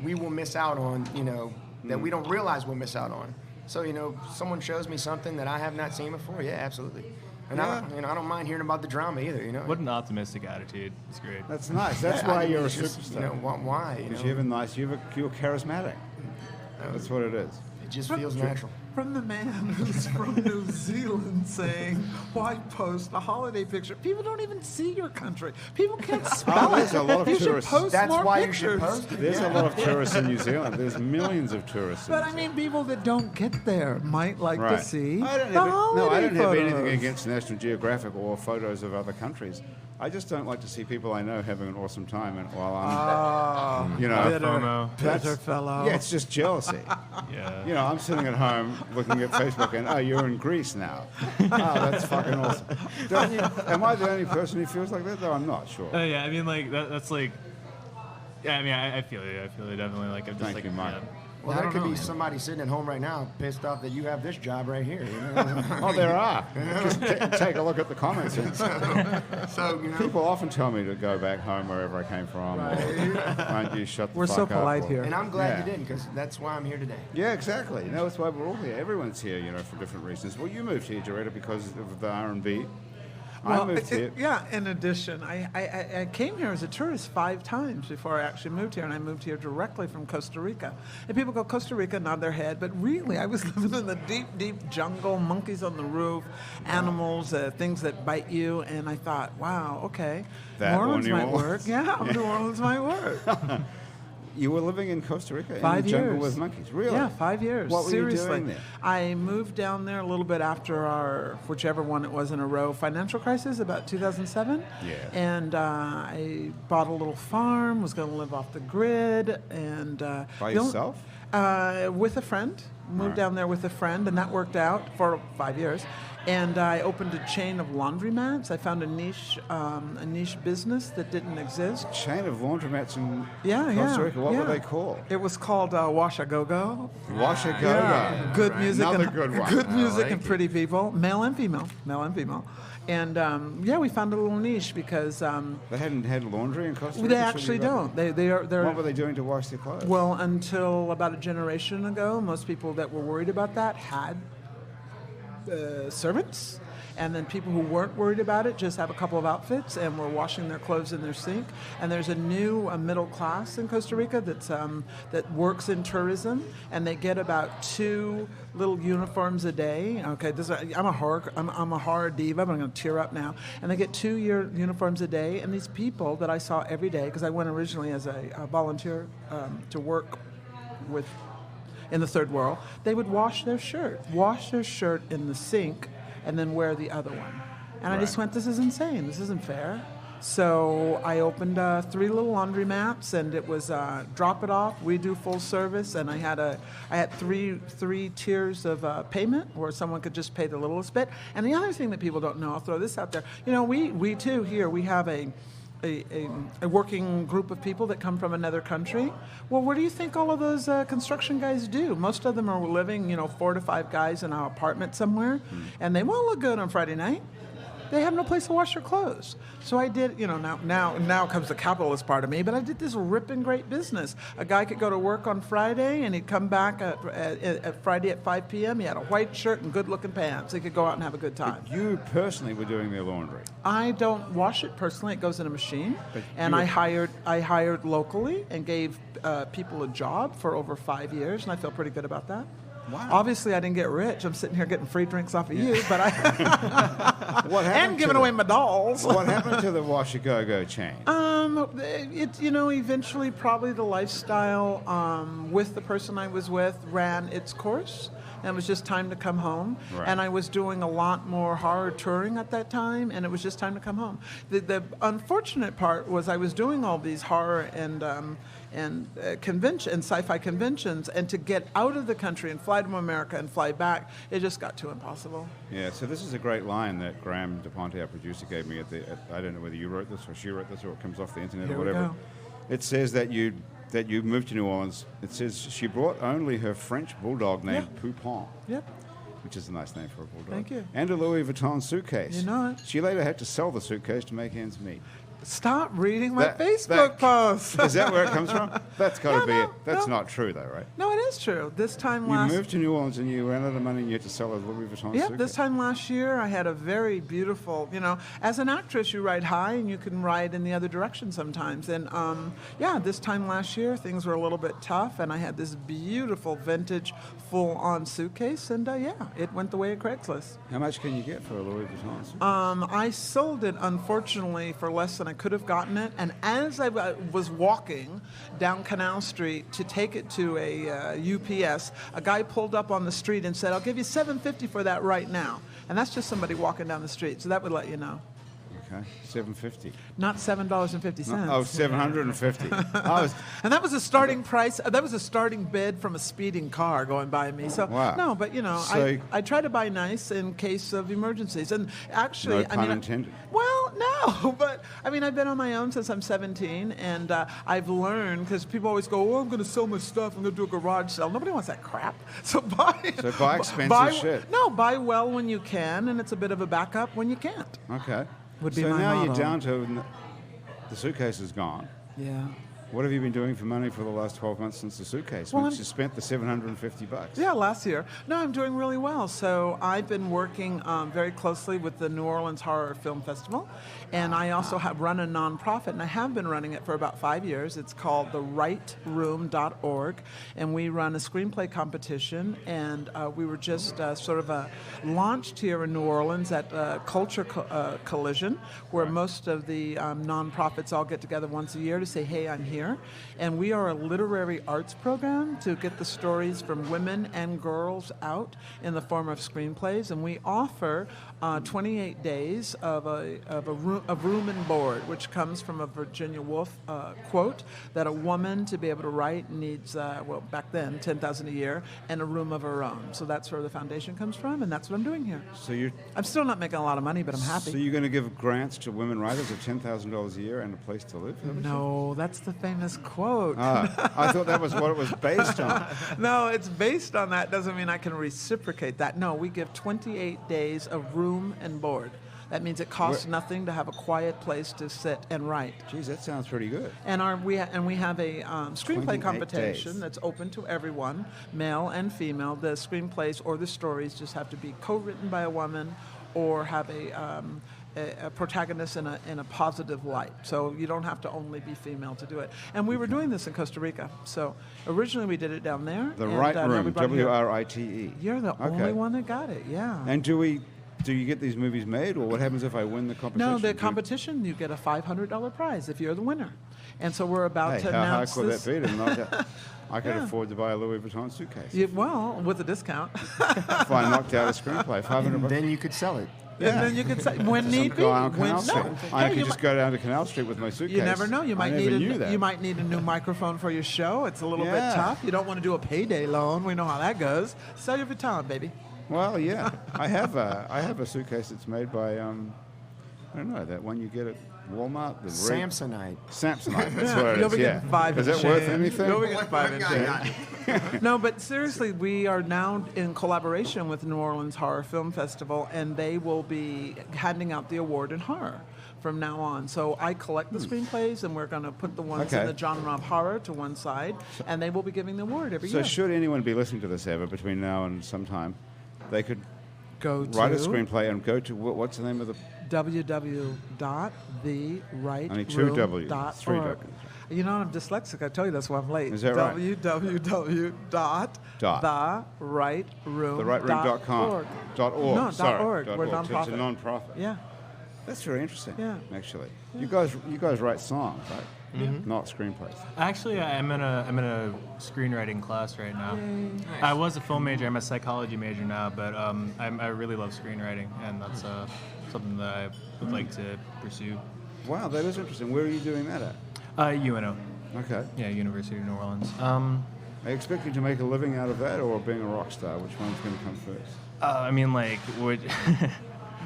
we will miss out on, you know, that we don't realize we'll miss out on. So, you know, someone shows me something that I have not seen before, yeah, absolutely. And I don't mind hearing about the drama either, you know. What an optimistic attitude. It's great. That's nice. That's Yeah, why I mean, you're a it's just, superstar. You know, why? You Because know, you have a nice, you're charismatic. That's what it is. it just feels natural. From the man who's from New Zealand saying, why post a holiday picture? People don't even see your country. People can't spell it. there's a lot of you should tourists. post That's more why pictures. you should post it. There's yeah. a lot of tourists in New Zealand. There's millions of tourists. But I mean, people that don't get there might like right. to see I don't the have, holiday no, I don't have anything photos. against National Geographic or photos of other countries. I just don't like to see people I know having an awesome time, and while I'm, you know, bitter, FOMO. bitter fellow. yeah, it's just jealousy. Yeah. You know, I'm sitting at home looking at Facebook, and oh, you're in Greece now. Oh, that's fucking awesome. Don't you? Am I the only person who feels like that? Though I'm not sure. Yeah, I mean, like, that's like, yeah, I mean, I feel you. I feel you definitely. Like, I'm just Thank like, you, Mike. yeah. Well, I there don't could know, be man. somebody sitting at home right now pissed off that you have this job right here. You know? Oh, there are. Just take a look at the comments. So, you know. People often tell me to go back home wherever I came from. Or, won't you shut the We're fuck so up? polite or- here. And I'm glad Yeah. you didn't, because that's why I'm here today. Yeah, exactly. No, that's why we're all here. Everyone's here, you know, for different reasons. Well, you moved here, Joretta, because of the R&B. I Well, moved here. yeah, in addition, I came here as a tourist 5 times before I actually moved here, and I moved here directly from Costa Rica. And people go, Costa Rica, nod their head, but really, I was living in the deep, deep jungle, monkeys on the roof, animals, things that bite you, and I thought, wow, okay, That New or Orleans New might Orleans. work. Yeah, New Orleans might work. You were living in Costa Rica 5 in the jungle years. with monkeys. Really? Yeah, 5 years. What were Seriously. you doing there? I moved down there a little bit after our, whichever one it was in a row, financial crisis, about 2007. Yeah. And I bought a little farm, was going to live off the grid, and By the only- yourself? with a friend. Moved Right. down there with a friend, and that worked out for 5 years. And I opened a chain of laundromats. I found a niche business that didn't exist. Chain of laundromats in Yeah, Costa yeah. Rica. What yeah. were they called? It was called Wash a Go Go. Wash a Go Yeah, good Right. music, Another and, good one. good I music like and it. pretty people, male and female, and yeah, we found a little niche because They hadn't had laundry in Costa Rica? they till you actually got don't. They're there? What were they doing to wash their clothes? well until about a generation ago. Most people that were worried about that had servants. And then people who weren't worried about it just have a couple of outfits and were washing their clothes in their sink. And there's a new middle class in Costa Rica that works in tourism, and they get about 2 little uniforms a day. Okay, I'm a horror diva, but I'm going to tear up now. And they get 2 uniforms a day. And these people that I saw every day, because I went originally as a volunteer to work with in the third world, they would wash their shirt in the sink, and then wear the other one. And I just went, this is insane. This isn't fair. So I opened 3 little laundromats, and it was drop it off. We do full service, and I had three tiers of payment where someone could just pay the littlest bit. And the other thing that people don't know, I'll throw this out there. You know, we too here we have a working group of people that come from another country. Well, what do you think all of those construction guys do? Most of them are living, 4 to 5 guys in an apartment somewhere, and they won't look good on Friday night. They have no place to wash their clothes. So I did, now comes the capitalist part of me, but I did this ripping great business. A guy could go to work on Friday, and he'd come back at Friday at 5 p.m. He had a white shirt and good-looking pants. He could go out and have a good time. But you personally were doing their laundry. I don't wash it personally. It goes in a machine. And I hired locally and gave people a job for over 5 years, and I feel pretty good about that. Wow. Obviously, I didn't get rich. I'm sitting here getting free drinks off of you, but What happened and giving away my dolls. What happened to the Wash A Go Go chain? Eventually probably the lifestyle with the person I was with ran its course. And it was just time to come home. Right. And I was doing a lot more horror touring at that time, and it was just time to come home. The unfortunate part was I was doing all these horror and sci-fi conventions, and to get out of the country and fly to America and fly back, it just got too impossible. Yeah, so this is a great line that Graham DePonte, our producer, gave me I don't know whether you wrote this or she wrote this or it comes off the internet Here or we whatever. go. It says that you moved to New Orleans. It says she brought only her French bulldog named Poupon. Yep. Which is a nice name for a bulldog. Thank you. And a Louis Vuitton suitcase. You know it. She later had to sell the suitcase to make ends meet. Stop reading my Facebook posts. Is that where it comes from? That's got to be it. That's no. not true, though, right? No, it is true. This time You last moved to New Orleans and you ran out of money and you had to sell a Louis Vuitton Yeah, suitcase. this time last year I had a very beautiful, as an actress you ride high and you can ride in the other direction sometimes. And this time last year things were a little bit tough, and I had this beautiful vintage full-on suitcase, and it went the way of Craigslist. How much can you get for a Louis Vuitton suitcase? I sold it, unfortunately, for less than I could have gotten it. And as I was walking down Canal Street to take it to a UPS, a guy pulled up on the street and said, "I'll give you $7.50 for that right now." And that's just somebody walking down the street, so that would let you know. Okay, $7.50. Not $7.50. Oh, $750. And that was a starting price. That was a starting bid from a speeding car going by me. So wow. No, but So I try to buy nice in case of emergencies. And actually, no pun intended. Well, no, but I've been on my own since I'm 17, and I've learned, because people always go, "Oh, I'm going to sell my stuff. I'm going to do a garage sale." Nobody wants that crap. So buy expensive shit. No, buy well when you can, and it's a bit of a backup when you can't. Okay. Would be so my now motto. you're down to the suitcase is gone. Yeah. What have you been doing for money for the last 12 months since the suitcase? Well, Once you spent the $750. Yeah, last year. No, I'm doing really well. So I've been working very closely with the New Orleans Horror Film Festival, and I also have run a nonprofit, and I have been running it for about 5 years. It's called therightroom.org, and we run a screenplay competition, and we were just launched here in New Orleans at Culture Collision, where most of the nonprofits all get together once a year to say, "Hey, I'm here." And we are a literary arts program to get the stories from women and girls out in the form of screenplays. And we offer 28 days of room and board, which comes from a Virginia Woolf quote that a woman to be able to write needs, back then, $10,000 a year and a room of her own. So that's where the foundation comes from, and that's what I'm doing here. So I'm still not making a lot of money, but I'm happy. So you're going to give grants to women writers of $10,000 a year and a place to live? No, that's the famous quote. I thought that was what it was based on. No, it's based on that. Doesn't mean I can reciprocate that. No, we give 28 days of room and board. That means it costs nothing to have a quiet place to sit and write. Geez, that sounds pretty good. And we have a screenplay 28 competition days. that's open to everyone, male and female. The screenplays or the stories just have to be co-written by a woman or have a protagonist in a positive light. So you don't have to only be female to do it. And we were doing this in Costa Rica. So originally we did it down there. The and, Right now Room, we brought it here. WRITE. You're the Okay. only one that got it, yeah. And do you get these movies made, or what happens if I win the competition? No, the competition, you get a $500 prize if you're the winner. And so we're about to How hard announce could this. that be? I could afford to buy a Louis Vuitton suitcase. Well, with a discount. If I knocked out a screenplay, $500. Then you could sell it. Yeah. And then you could say, when Some need be. guy on When, Canal Street. I Yeah, could you just might- go down to Canal Street with my suitcase. You never know. You might I need never knew that. you might need a new microphone for your show. It's a little bit Yeah. tough. You don't want to do a payday loan. We know how that goes. Sell your Vuitton, baby. Well, yeah. I have a suitcase that's made by I don't know, that one you get at Walmart. The Samsonite. Samsonite. That's Yeah, what it you'll is. be Yeah. getting 5 Is and it worth change. anything? You'll be getting 5 and change. No, but seriously, we are now in collaboration with New Orleans Horror Film Festival, and they will be handing out the award in horror from now on. So I collect the screenplays, and we're going to put the ones Okay. in the genre of horror to one side, and they will be giving the award every So year. should anyone be listening to this ever between now and sometime, they could Go write a to screenplay and go to what's the name of the www.therightroom.org. Only two W's, three W's. You know, I'm dyslexic. I tell you that's why I'm late. Is that right? www.therightroom.org. .org. No, Sorry, .org. We're .org. So it's a nonprofit. non-profit. Yeah. That's very interesting. Yeah. Actually, you guys write songs, right? Not screenplays. Actually, I'm in a screenwriting class right now. I was a film major. I'm a psychology major now, but I really love screenwriting, and that's something that I would like to pursue. Wow, that is interesting. Where are you doing that at? UNO. Okay. Yeah, University of New Orleans. Are you expecting to make a living out of that, or being a rock star? Which one's going to come first? I mean, like,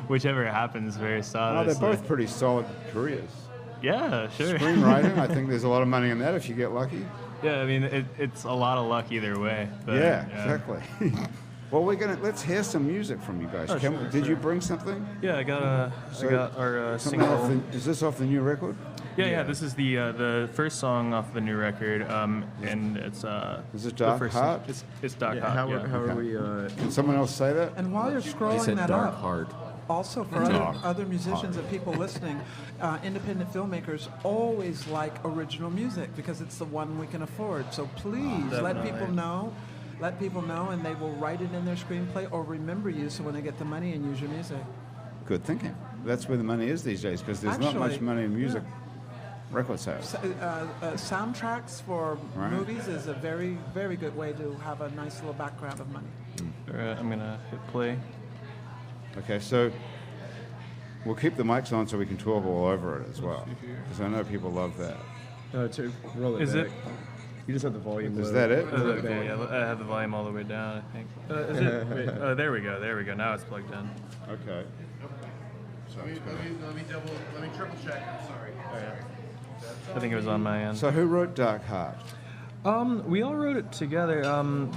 whichever happens first. Oh, they're Honestly. both pretty solid careers. Yeah, sure. Screenwriting, I think there's a lot of money in that if you get lucky. Yeah, I mean, it's a lot of luck either way. But, Yeah, exactly. Well, let's hear some music from you guys. Oh, sure, Did you bring something? Yeah, I got our Something single. off is this off the new record? Yeah. This is the first song off the new record, and it's Is it the Dark first Heart? It's Dark Yeah, Heart. how yeah. are we? Can someone else say that? And while you're They scrolling said that Dark up, Heart. also for other musicians and people listening, independent filmmakers always like original music because it's the one we can afford. So please let people know. Let people know, and they will write it in their screenplay or remember you so when they get the money and use your music. Good thinking. That's where the money is these days because there's not much Actually, money in music record sales. Soundtracks for Right. movies is a very, very good way to have a nice little background of money. I'm gonna hit play. Okay, so we'll keep the mics on so we can talk all over it as well because I know people love that. Roll it Is back. it? You just have the volume. Is low. that it? Okay, yeah, I have the volume all the way down. I think. Is it? Wait, oh, there we go. Now it's plugged in. Okay. Let me triple check. I'm sorry. I think it was on my end. So who wrote Dark Heart? We all wrote it together.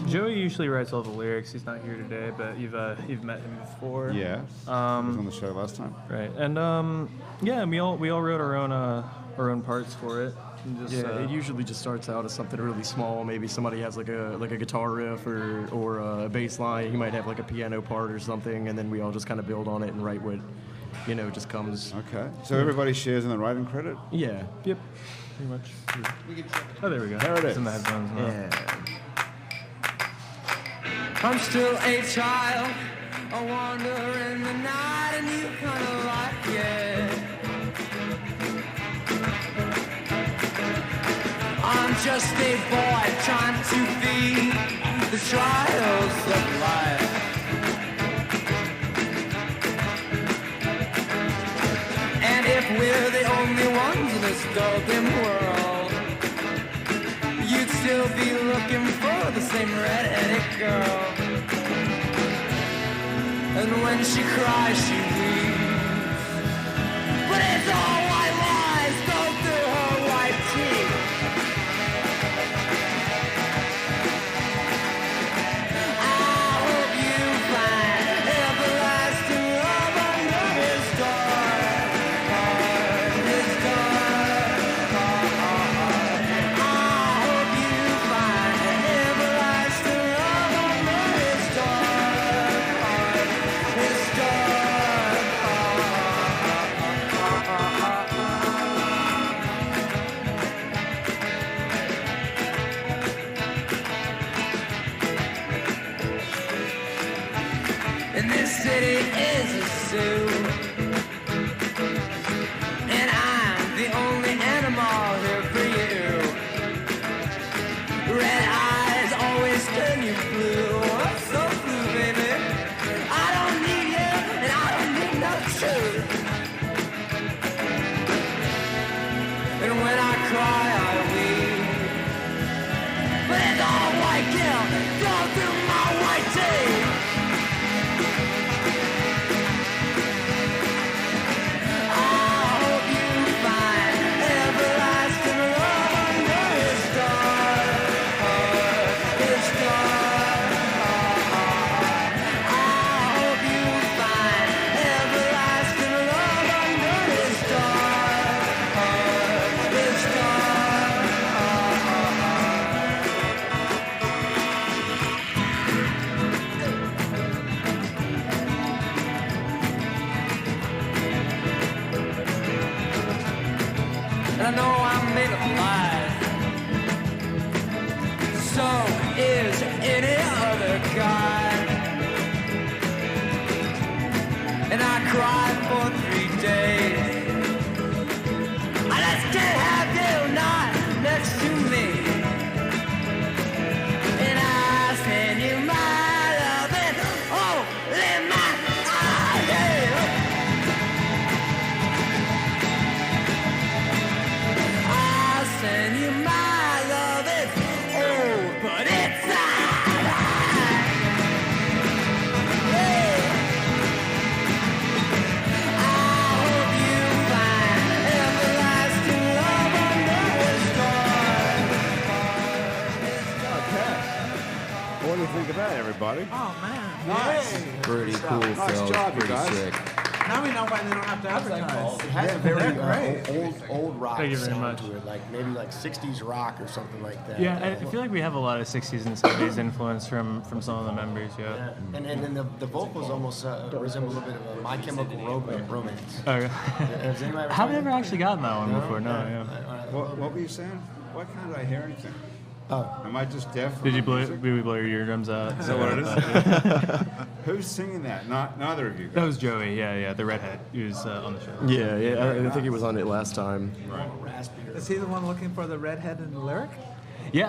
Joey usually writes all the lyrics. He's not here today, but you've met him before. Yeah. He was on the show last time. Right. And yeah, we all wrote our own parts for it. And just, Yeah, it usually just starts out as something really small. Maybe somebody has like a guitar riff or a bass line. He might have like a piano part or something, and then we all just kind of build on it and write what, just comes. Okay. So everybody shares in the writing credit? Yeah. Yep. Pretty much. Oh, there we go. There it It's in the is. headphones now. Yeah. I'm still a child, I wander in the night, and you kind of like it. I'm just a boy trying to feed the trials of life. And if we're the only ones in this golden world, you'd still be looking for the same red-headed girl. And when she cries, she weeps. But it's all white lies go through her white teeth. I hope you find everlasting love under his dark heart, his dark heart. I hope you find everlasting love under his dark heart, his dark And this city is a zoo, and I'm the only animal here for you. Red eyes always turn you blue. I'm so blue, baby. I don't need you, and I don't need God. And I cried for 3 days. I just can't have you not next to me. And I send you my love and only my eyes. I send you my love, it's old, but it's alright. Yeah. I hope you find everlasting love under his star. What do you think of that, everybody? Oh man. Nice. Pretty cool, Nice Phil. job, you Pretty guys. sick. Now we know why they don't have to advertise. It has a very Great. old rock Thank you very sound much. to it, like maybe like 60s rock or something like that. Yeah, I feel like we have a lot of 60s and 70s influence from some of the members, yeah. And then the vocals almost resemble a little bit of a My Chemical Romance. Okay. Has anybody ever Have we tried ever that? actually gotten that one before? No, yeah. What were you saying? Why can't I hear anything? Oh. Am I just deaf? from Did you the blow? music? Did we blow your eardrums out? Is that what it is? Who's singing that? Neither of you That guys. was Joey. Yeah, the redhead. He was on the show. Yeah, I think he was on it last time. Is he the one looking for the redhead in the lyric? Yeah,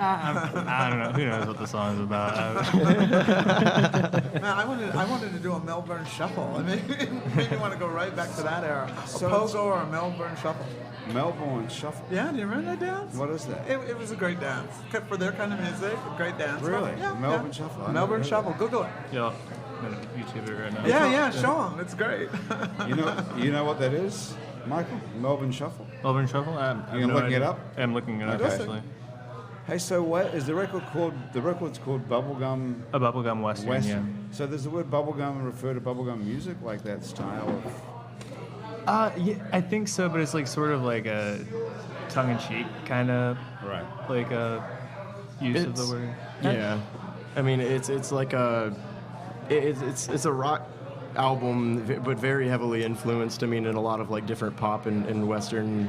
I don't know. Who knows what the song is about? Man, I wanted to do a Melbourne shuffle. I mean, made me want to go right back to that era. A pogo or a Melbourne shuffle. Melbourne Shuffle. Yeah, do you remember that dance? What is that? It was a great dance. For their kind of music, a great dance. Really? Yeah, Melbourne yeah. Shuffle? I never Melbourne heard Shuffle. Google it. Yeah, I'm gonna YouTube it right now. Yeah, show them. It's great. You know what that is, Michael? Melbourne Shuffle. Melbourne Shuffle. You looking it up? I'm looking it up Okay. actually. Hey, so what is the record called? The record's called Bubblegum A bubblegum western. Western. So does the word bubblegum refer to bubblegum music, like that style of? Yeah, I think so, but it's like sort of like a tongue-in-cheek kind of Right. like a use of the word. Yeah, I mean it's like it's a rock album, but very heavily influenced. I mean, in a lot of like different pop and western.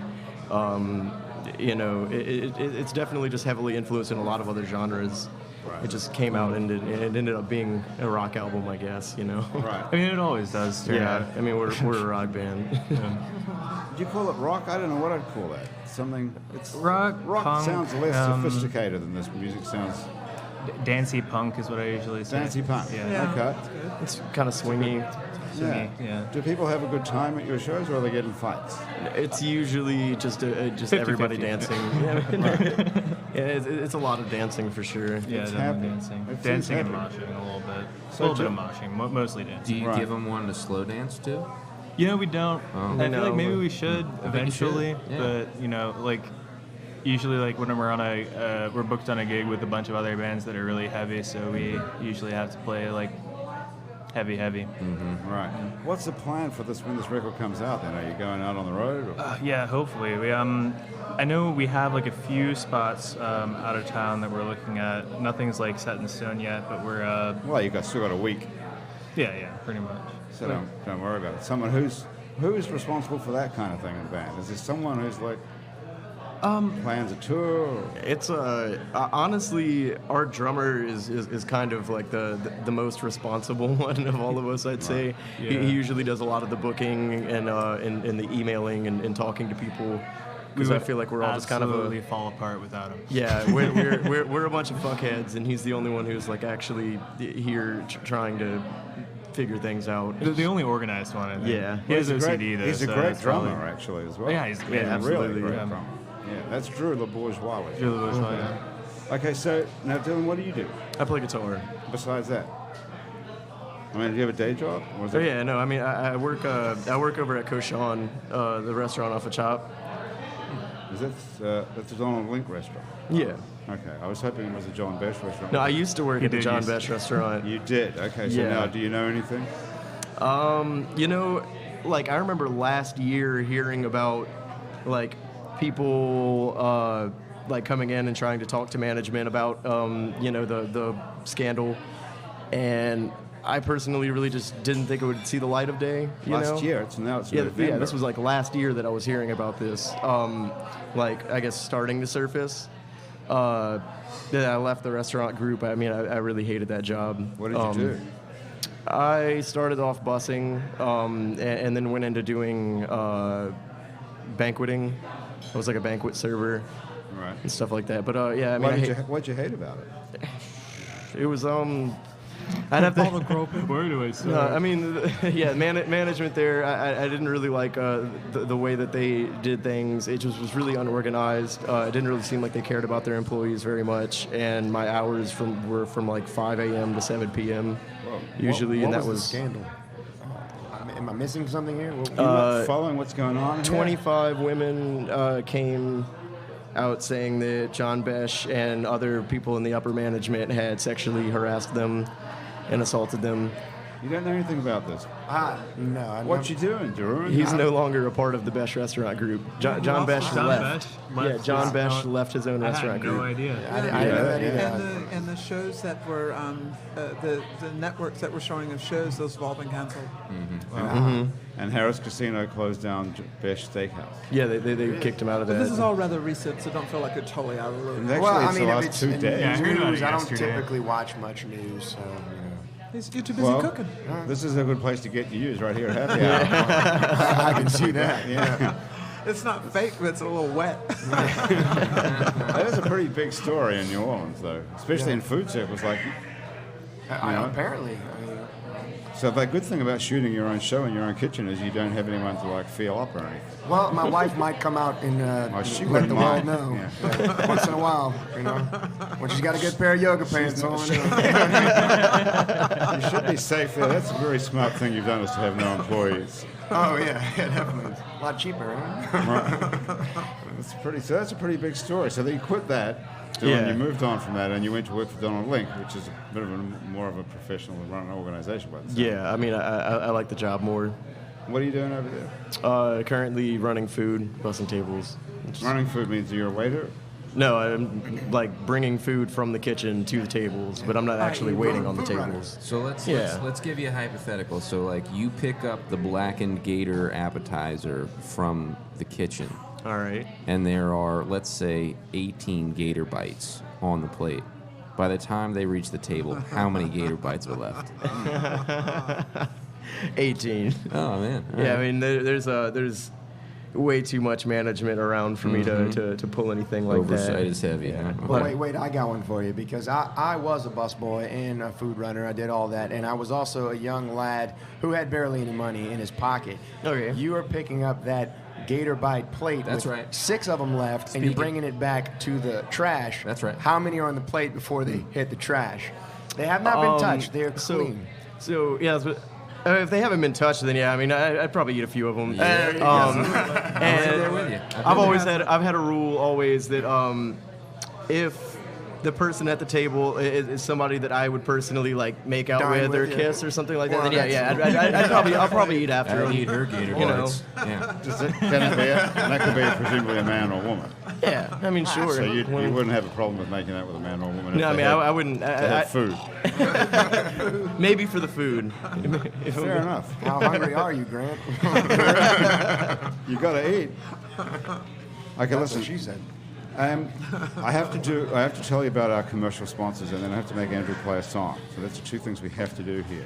It's definitely just heavily influenced in a lot of other genres. Right. It just came out and it ended up being a rock album, I guess. Right. I mean, it always does. Turn Yeah, out. I mean we're a rock band. Do you call it rock? I don't know what I'd call that. Something. It's Rock, punk, sounds less sophisticated than this music sounds. Dancey punk is what I usually say. Dancey punk. Yeah. Okay. It's kind of swingy. Yeah. Do people have a good time at your shows, or are they getting fights? It's usually just 50-50. everybody dancing. It's a lot of dancing for sure. Yeah, It's definitely happening. dancing. It seems Dancing and happening. moshing a little bit. So a little bit of Joe- moshing, mostly Do dancing. you Right. give them one to slow dance to? You know, we don't. Oh. I feel No, like maybe but- we should eventually, Yeah. but like usually like when we're on we're booked on a gig with a bunch of other bands that are really heavy, so we usually have to play like heavy. Right. What's the plan for this when this record comes out? Then are you going out on the road? Or? Yeah, hopefully. We I know we have like a few spots out of town that we're looking at. Nothing's like set in stone yet, but we're Well, you got still got a week, yeah, pretty much. so don't worry about it. Someone who's responsible for that kind of thing in the band? Is there someone who's like plans a tour? Or? It's honestly, our drummer is kind of like the most responsible one of all of us, I'd say. Yeah. He usually does a lot of the booking and the emailing and talking to people. Because I feel like we're all just kind of absolutely fall apart without him. yeah, we're a bunch of fuckheads, and he's the only one who's like actually here trying to figure things out. The only organized one, I think. Yeah. He has He's a OCD though. He's a so great it's probably- drummer, actually, as well. Yeah, he's great. Yeah, He's a really absolutely, great yeah. drummer. Yeah, that's Drew Le Bourgeois. with you. Really was fun, yeah. Okay, so now Dylan, what do you do I play guitar. besides that? I mean, do you have a day job? Or is Oh it- yeah, no, I mean I work over at Koshan, the restaurant off of Chop. Is that that's a Donald Link restaurant? Yeah. Okay, I was hoping it was a John Best restaurant. No, I used to work He at the did John used to. Best restaurant. You did. Okay, so Yeah. now do you know anything? Like I remember last year hearing about like people like coming in and trying to talk to management about the scandal, and I personally really just didn't think it would see the light of day. You know? Last year. It's Yeah, November. this was like last year that I was hearing about this, like I guess starting to surface. I left the restaurant group. I mean, I really hated that job. What did you do? I started off busing, and then went into doing banqueting. I was like a banquet server Right. and stuff like that. But yeah, I mean, What'd you hate about it? it was I'd have to. Where do I No, start? I mean, yeah, management there. I didn't really like the way that they did things. It just was really unorganized. It didn't really seem like they cared about their employees very much. And my hours were from like 5 a.m. to 7 p.m. usually, what and that was was the scandal. Am I missing something here? You're not following what's going on here? 25 women came out saying that John Besh and other people in the upper management had sexually harassed them and assaulted them. You don't know anything about this. No. I What you doing, Drew? He's no longer a part of the Besh restaurant group. John Besh John left. Besh left. Yeah, John Besh No, left his own I restaurant had no group. idea. I didn't know that either. And the shows that were the networks that were showing us shows, those have all been canceled. And Harris Casino closed down Besh Steakhouse. Yeah, they kicked him out of But that. this is all rather recent, so don't feel like it's totally out of the And loop. actually, Well, I it's mean, the if last it's 2 in days. Yeah, I heard about news, it I don't yesterday. typically watch much news, so You're too busy Well, cooking. this is a good place to get news right here at Happy Hour. I can see that. Yeah. It's not fake, but it's a little wet. That is a pretty big story in New Orleans, though, especially in food circles. Like, Apparently. so the good thing about shooting your own show in your own kitchen is you don't have anyone to like feel up or anything. Well, my wife might come out and She let the wouldn't world mind. know Yeah. once in a while, when she's got a good pair of yoga pants on. You should be safe there. That's a very smart thing you've done, is to have no employees. Oh yeah, definitely. A lot cheaper, huh? That's a pretty big story. So you quit that, and Yeah. you moved on from that, and you went to work for Donald Link, which is a bit of more of a professional run organization. By the sound. Yeah, I mean, I like the job more. What are you doing over there? Currently running food, bussing tables. Running food means you're a waiter. No, I'm like bringing food from the kitchen to the tables, but I'm not actually waiting on the food runner. tables. So let's give you a hypothetical. So like you pick up the blackened gator appetizer from the kitchen, All right. and there are, let's say, 18 gator bites on the plate. By the time they reach the table, how many gator bites are left? 18. Oh man. All Yeah, right. I mean, there's way too much management around for me to pull anything like Oversight that. is heavy. Yeah. Huh? But- Wait, I got one for you because I was a busboy and a food runner. I did all that, and I was also a young lad who had barely any money in his pocket. Okay. You are picking up that gator bite plate. That's with right. 6 of them left, and you're Speaking- bringing it back to the trash. That's right. How many are on the plate before they hit the trash? They have not been touched. They're clean. So yeah, but, if they haven't been touched, then yeah, I mean, I'd probably eat a few of them. Yeah. And there with you. I've had a rule always that if the person at the table is somebody that I would personally like make out Dine with or with, yeah. kiss or something like Well, that, then yeah, I'll probably eat after I'd them. eat her gator You know. bites. Yeah. Can it be? That could be presumably a man or woman. Yeah, I mean, sure. So you wouldn't have a problem with making that with a man or a woman. No, I if mean, they I had- wouldn't. to have food. Maybe for the food. Fair enough. How hungry are you, Grant? You got to eat. Okay, That's listen. what she said. I have to tell you about our commercial sponsors, and then I have to make Andrew play a song. So that's the 2 things we have to do here.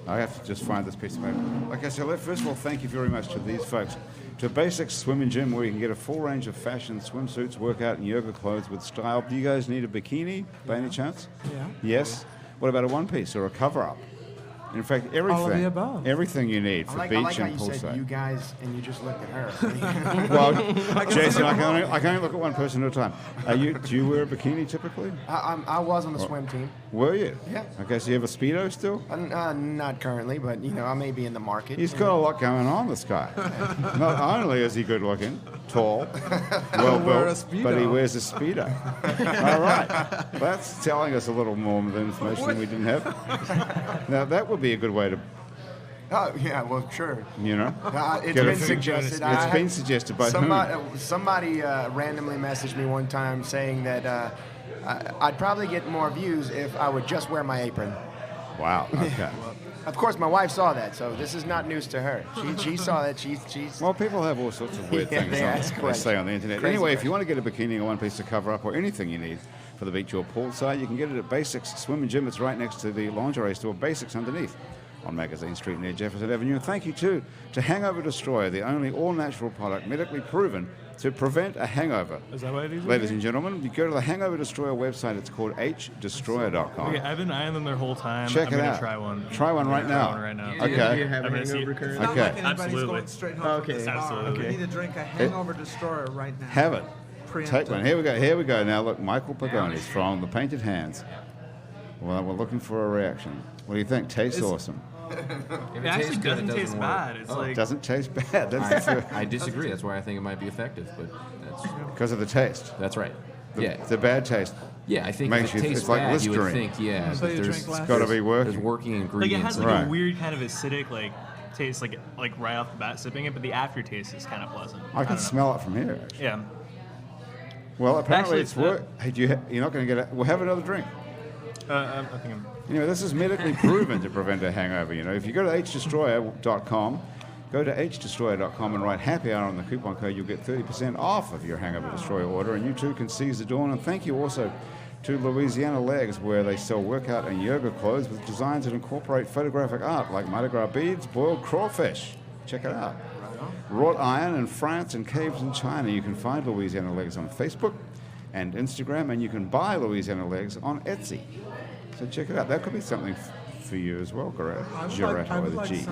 I have to just find this piece of paper. Okay, so first of all, thank you very much to these folks. To Basics Swim and Gym, where you can get a full range of fashion, swimsuits, workout, and yoga clothes with style. Do you guys need a bikini by any chance? Yeah. Yes? What about a one-piece or a cover-up? In fact, everything. All of the above. Everything you need I for like beach how and you said poolside. you guys, and you just looked at her. Well, Jason, I can only look at one person at a time. Do you wear a bikini typically? I was on the swim team. Were you? Yeah. Okay, so you have a Speedo still? Not currently, but I may be in the market. He's got a lot going on, this guy. Not only is he good looking, tall, well wear a built, Speedo. but he wears a Speedo. All right. That's telling us a little more of the information we didn't have. Now, that would be a good way to, Oh yeah, well sure. get It's a been few- suggested. It's been suggested by whom? Somebody randomly messaged me one time saying that I'd probably get more views if I would just wear my apron. Wow. Okay. Of course, my wife saw that, so this is not news to her. She saw that. She's Well, people have all sorts of weird Yeah, things they on, ask they questions. say on the internet. Crazy Anyway, if questions. you want to get a bikini or one piece to cover up or anything you need for the beach or poolside, you can get it at Basics Swim and Gym. It's right next to the lingerie store, Basics underneath on Magazine Street near Jefferson Avenue. And thank you, too, to Hangover Destroyer, the only all-natural product medically proven to prevent a hangover. Is that what it is? Ladies and gentlemen, you go to the Hangover Destroyer website. It's called hdestroyer.com. Okay, I've been eyeing them their whole time. Check I'm it gonna out. try one. Try one right now. Try one right now. Okay. Do you have I'm a gonna see hangover it. It's currently? not Okay. like anybody's Absolutely. going straight home Okay. from the spa. Absolutely. We need to drink a hangover destroyer right now. Have it. Preemptive. Take one. Here we go. Here we go. Now look, Michael Pagonis from the Painted Hands. Well, we're looking for a reaction. What do you think? Tastes awesome. It actually doesn't taste bad. It's like Doesn't taste bad. That's I disagree. That's why I think it might be effective, but because of the taste. that's right. The, the bad taste. Yeah, I think Makes if it you- tastes it's like bad, you would Listerine. think, yeah, So but you there's, drink less? It's got to be there's working. working like it ingredients. has like Right. a weird kind of acidic taste, like right off the bat sipping it, but the aftertaste is kind of pleasant. I can don't know. smell it from here. Actually. Yeah. Well, apparently Actually, it's it's not- work. Hey, you're not going to get it. We'll have another drink. I think I'm. Anyway, this is medically proven to prevent a hangover. You know, if you go to hdestroyer.com, go to hdestroyer.com and write happy hour on the coupon code, you'll get 30% off of your Hangover Destroyer order, and you too can seize the dawn. And thank you also to Louisiana Legs, where they sell workout and yoga clothes with designs that incorporate photographic art like Mardi Gras beads, boiled crawfish. Check it out. Wrought iron in France and caves in China. You can find Louisiana Legs on Facebook and Instagram, and you can buy Louisiana Legs on Etsy. So check it out. That could be something for you as well, Garrett. I would Garrett like, I would with a like G.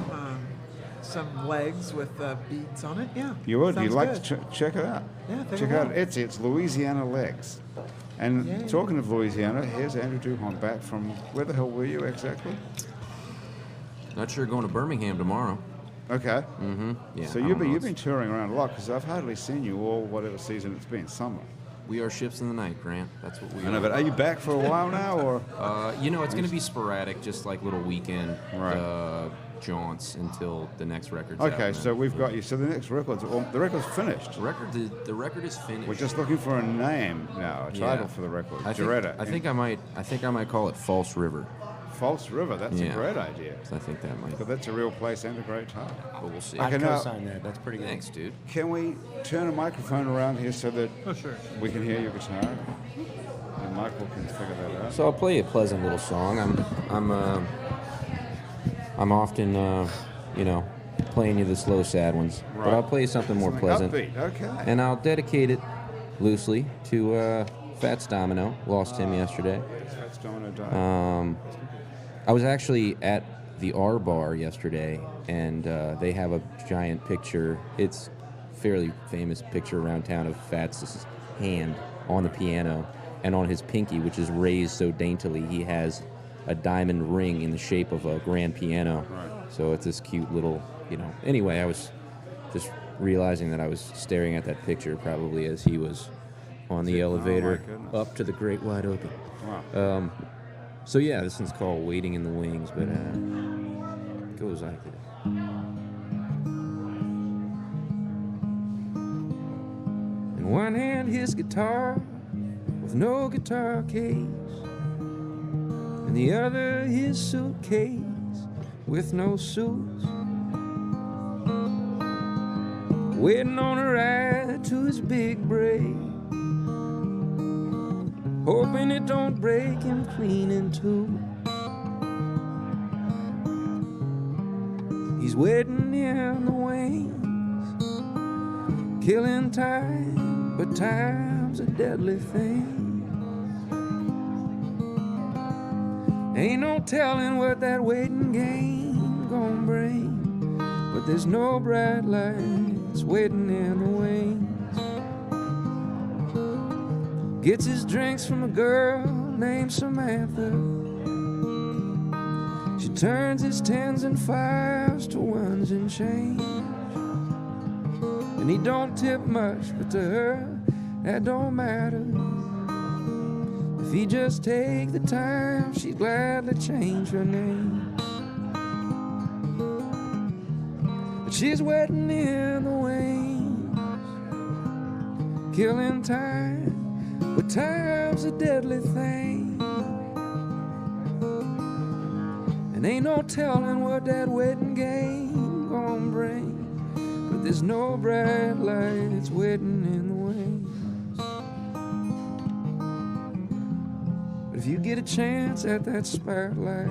some legs with beads on it. Yeah. You would? Sounds You'd like good. to check it out? Yeah, think Check I out will. Etsy. It's Louisiana Legs. And Yay. talking of Louisiana, here's Andrew Duhon back from, where the hell were you exactly? Not sure going to Birmingham tomorrow. Okay. Mm-hmm. Yeah. So I you've don't know. been touring around a lot, because I've hardly seen you all whatever season it's been, summer. We are ships in the night, Grant. That's what we I know, are. but are you back for a while now, or? It's going to be sporadic, just like little weekend Right. jaunts until the next record's Okay, out. so we've got you. So the next record's, the record's finished. The record is finished. We're just looking for a name now, a title for the record. I think I might call it False River. False River. That's a Yeah. great idea. I think that might. But that's a real place and a great title. But we'll see. Okay, I'd now- co-sign that. That's pretty good. Thanks, dude. Can we turn a microphone around here so that Oh sure. we can hear your guitar? And Michael can figure that out. So I'll play a pleasant little song. I'm often playing you the slow, sad ones, but Right. I'll play you something more pleasant. Upbeat. Okay. And I'll dedicate it loosely to Fats Domino. Lost him yesterday. That's Domino Day. I was actually at the R Bar yesterday, and they have a giant picture. It's a fairly famous picture around town of Fats' hand on the piano, and on his pinky, which is raised so daintily, he has a diamond ring in the shape of a grand piano. Right. So it's this cute little, Anyway, I was just realizing that I was staring at that picture probably as he was on the elevator goodness. up to the Great Wide Open. Wow. So yeah, this one's called Waiting in the Wings, but it goes like this. In one hand his guitar with no guitar case, in the other his suitcase with no suits, waiting on a ride to his big break, hoping it don't break him clean in two. He's waiting in the wings, killing time, but time's a deadly thing. Ain't no telling what that waiting game gonna bring, but there's no bright lights waiting in the wings. Gets his drinks from a girl named Samantha. She turns his 10s and 5s to 1s and change. And he don't tip much, but to her, that don't matter. If he just take the time, she'd gladly change her name. But she's waiting in the wings, killing time. But time's a deadly thing. And ain't no telling what that wedding game gonna bring. But there's no bright lights waiting in the wings. But if you get a chance at that spotlight,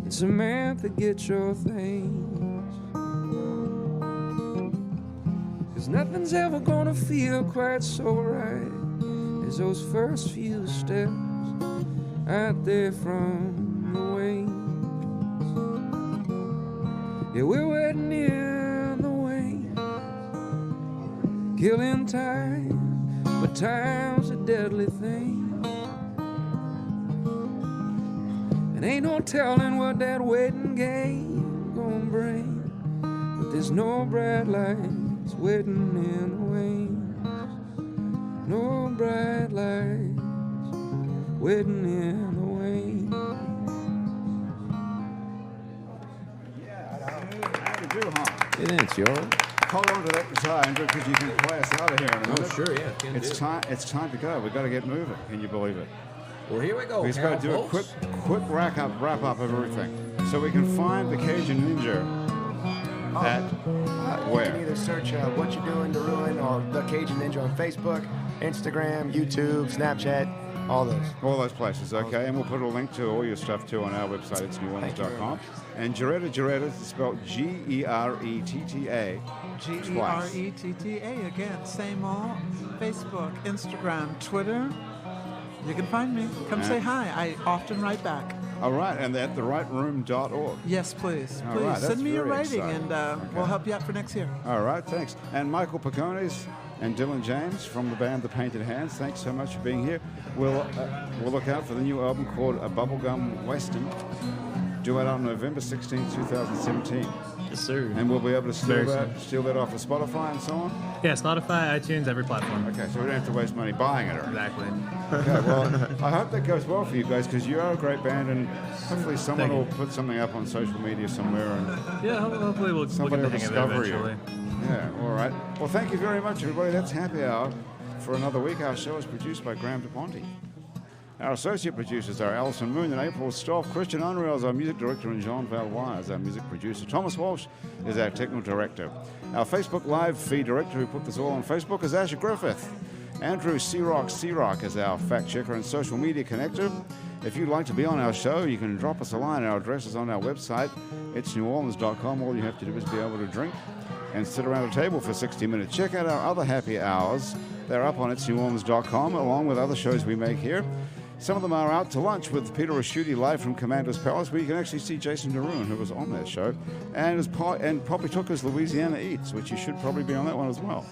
and Samantha, get your things. 'Cause nothing's ever gonna feel quite so right as those first few steps out there from the wings. Yeah, we're waiting in the wings, killing time, but time's a deadly thing. And ain't no telling what that wedding game gonna bring. But there's no bright lights waiting in the wings. No bright lights waiting in the wings. How to do, huh? Hey, thanks, y'all. Hold on to that guitar, Andrew, because you can play us out of here in a minute. Oh, sure, yeah. It's time to go. We've got to get moving. Can you believe it? Well, here we go. We've got to do a quick wrap up of everything, so we can find the Cajun Ninja at You where? can either search What You Doing to Ruin or The Cajun Ninja on Facebook, Instagram, YouTube, Snapchat, all those. All those places, okay. And we'll put a link to all your stuff too on our website. It's neworleans.com. And Geretta is spelled Geretta. Geretta again. Same old. Facebook, Instagram, Twitter. You can find me. Come say hi. I often write back. All right, and at therightroom.org. Yes, please. All Please right, that's send me your very writing, exciting. and we'll help you out for next year. All right, thanks. And Michael Picones and Dylan James from the band The Painted Hands, thanks so much for being here. We'll look out for the new album called A Bubblegum Western, due out on November 16, 2017. Yes, sir. And we'll be able to Very steal that off of Spotify and so on? Yeah, Spotify, iTunes, every platform. Okay, so we don't have to waste money buying it. Exactly. Okay, well, I hope that goes well for you guys, because you are a great band, and hopefully someone Thank will you. put something up on social media somewhere, and Yeah, hopefully we'll get somebody the will hang of it discover you. eventually. Yeah, all right. Well, thank you very much, everybody. That's Happy Hour for another week. Our show is produced by Graham DePonte. Our associate producers are Alison Moon and April Stoff. Christian Unreal is our music director, and Jean Valois is our music producer. Thomas Walsh is our technical director. Our Facebook Live feed director who put this all on Facebook is Asher Griffith. Andrew Searock is our fact checker and social media connector. If you'd like to be on our show, you can drop us a line. Our address is on our website. It's neworleans.com. All you have to do is be able to drink and sit around a table for 60 minutes. Check out our other happy hours. They're up on itsneworleans.com, along with other shows we make here. Some of them are Out to Lunch with Peter Raschuti live from Commander's Palace, where you can actually see Jason Deruin, who was on that show, and Poppy Tooker's Louisiana Eats, which you should probably be on that one as well.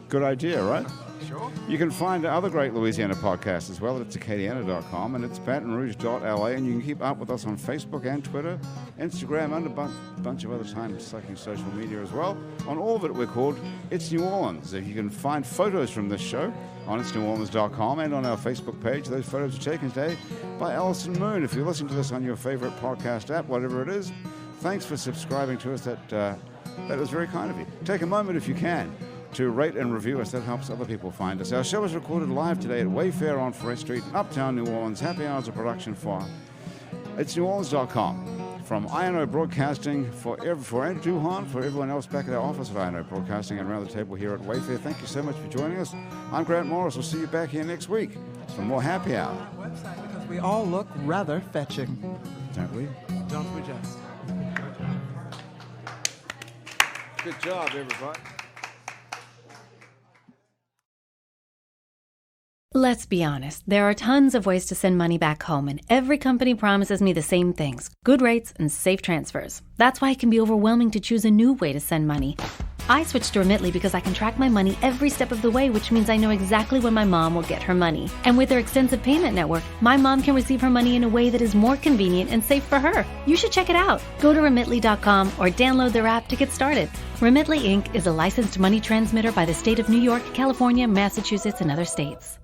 Good idea, right? Sure. You can find other great Louisiana podcasts as well at Acadiana.com, and it's BatonRouge.la, and you can keep up with us on Facebook and Twitter, Instagram, and a bunch of other time-sucking social media as well. On all of it, we're called It's New Orleans. You can find photos from this show on itsneworleans.com and on our Facebook page. Those photos are taken today by Alison Moon. If you're listening to this on your favorite podcast app, whatever it is, thanks for subscribing to us. That was very kind of you. Take a moment, if you can, to rate and review us. That helps other people find us. Our show is recorded live today at Wayfair on Forest Street in Uptown New Orleans. Happy Hours of production for It's neworleans.com. From INO Broadcasting, for Andrew Duhan, for everyone else back at our office at INO Broadcasting and around the table here at Wayfair, thank you so much for joining us. I'm Grant Morris. We'll see you back here next week for more Happy Hour. Website, because we all look rather fetching. Don't we? Don't we just? Good job, everybody. Let's be honest, there are tons of ways to send money back home, and every company promises me the same things: good rates and safe transfers. That's why it can be overwhelming to choose a new way to send money. I switched to Remitly because I can track my money every step of the way, which means I know exactly when my mom will get her money. And with their extensive payment network, my mom can receive her money in a way that is more convenient and safe for her. You should check it out. Go to Remitly.com or download their app to get started. Remitly Inc. is a licensed money transmitter by the state of New York, California, Massachusetts, and other states.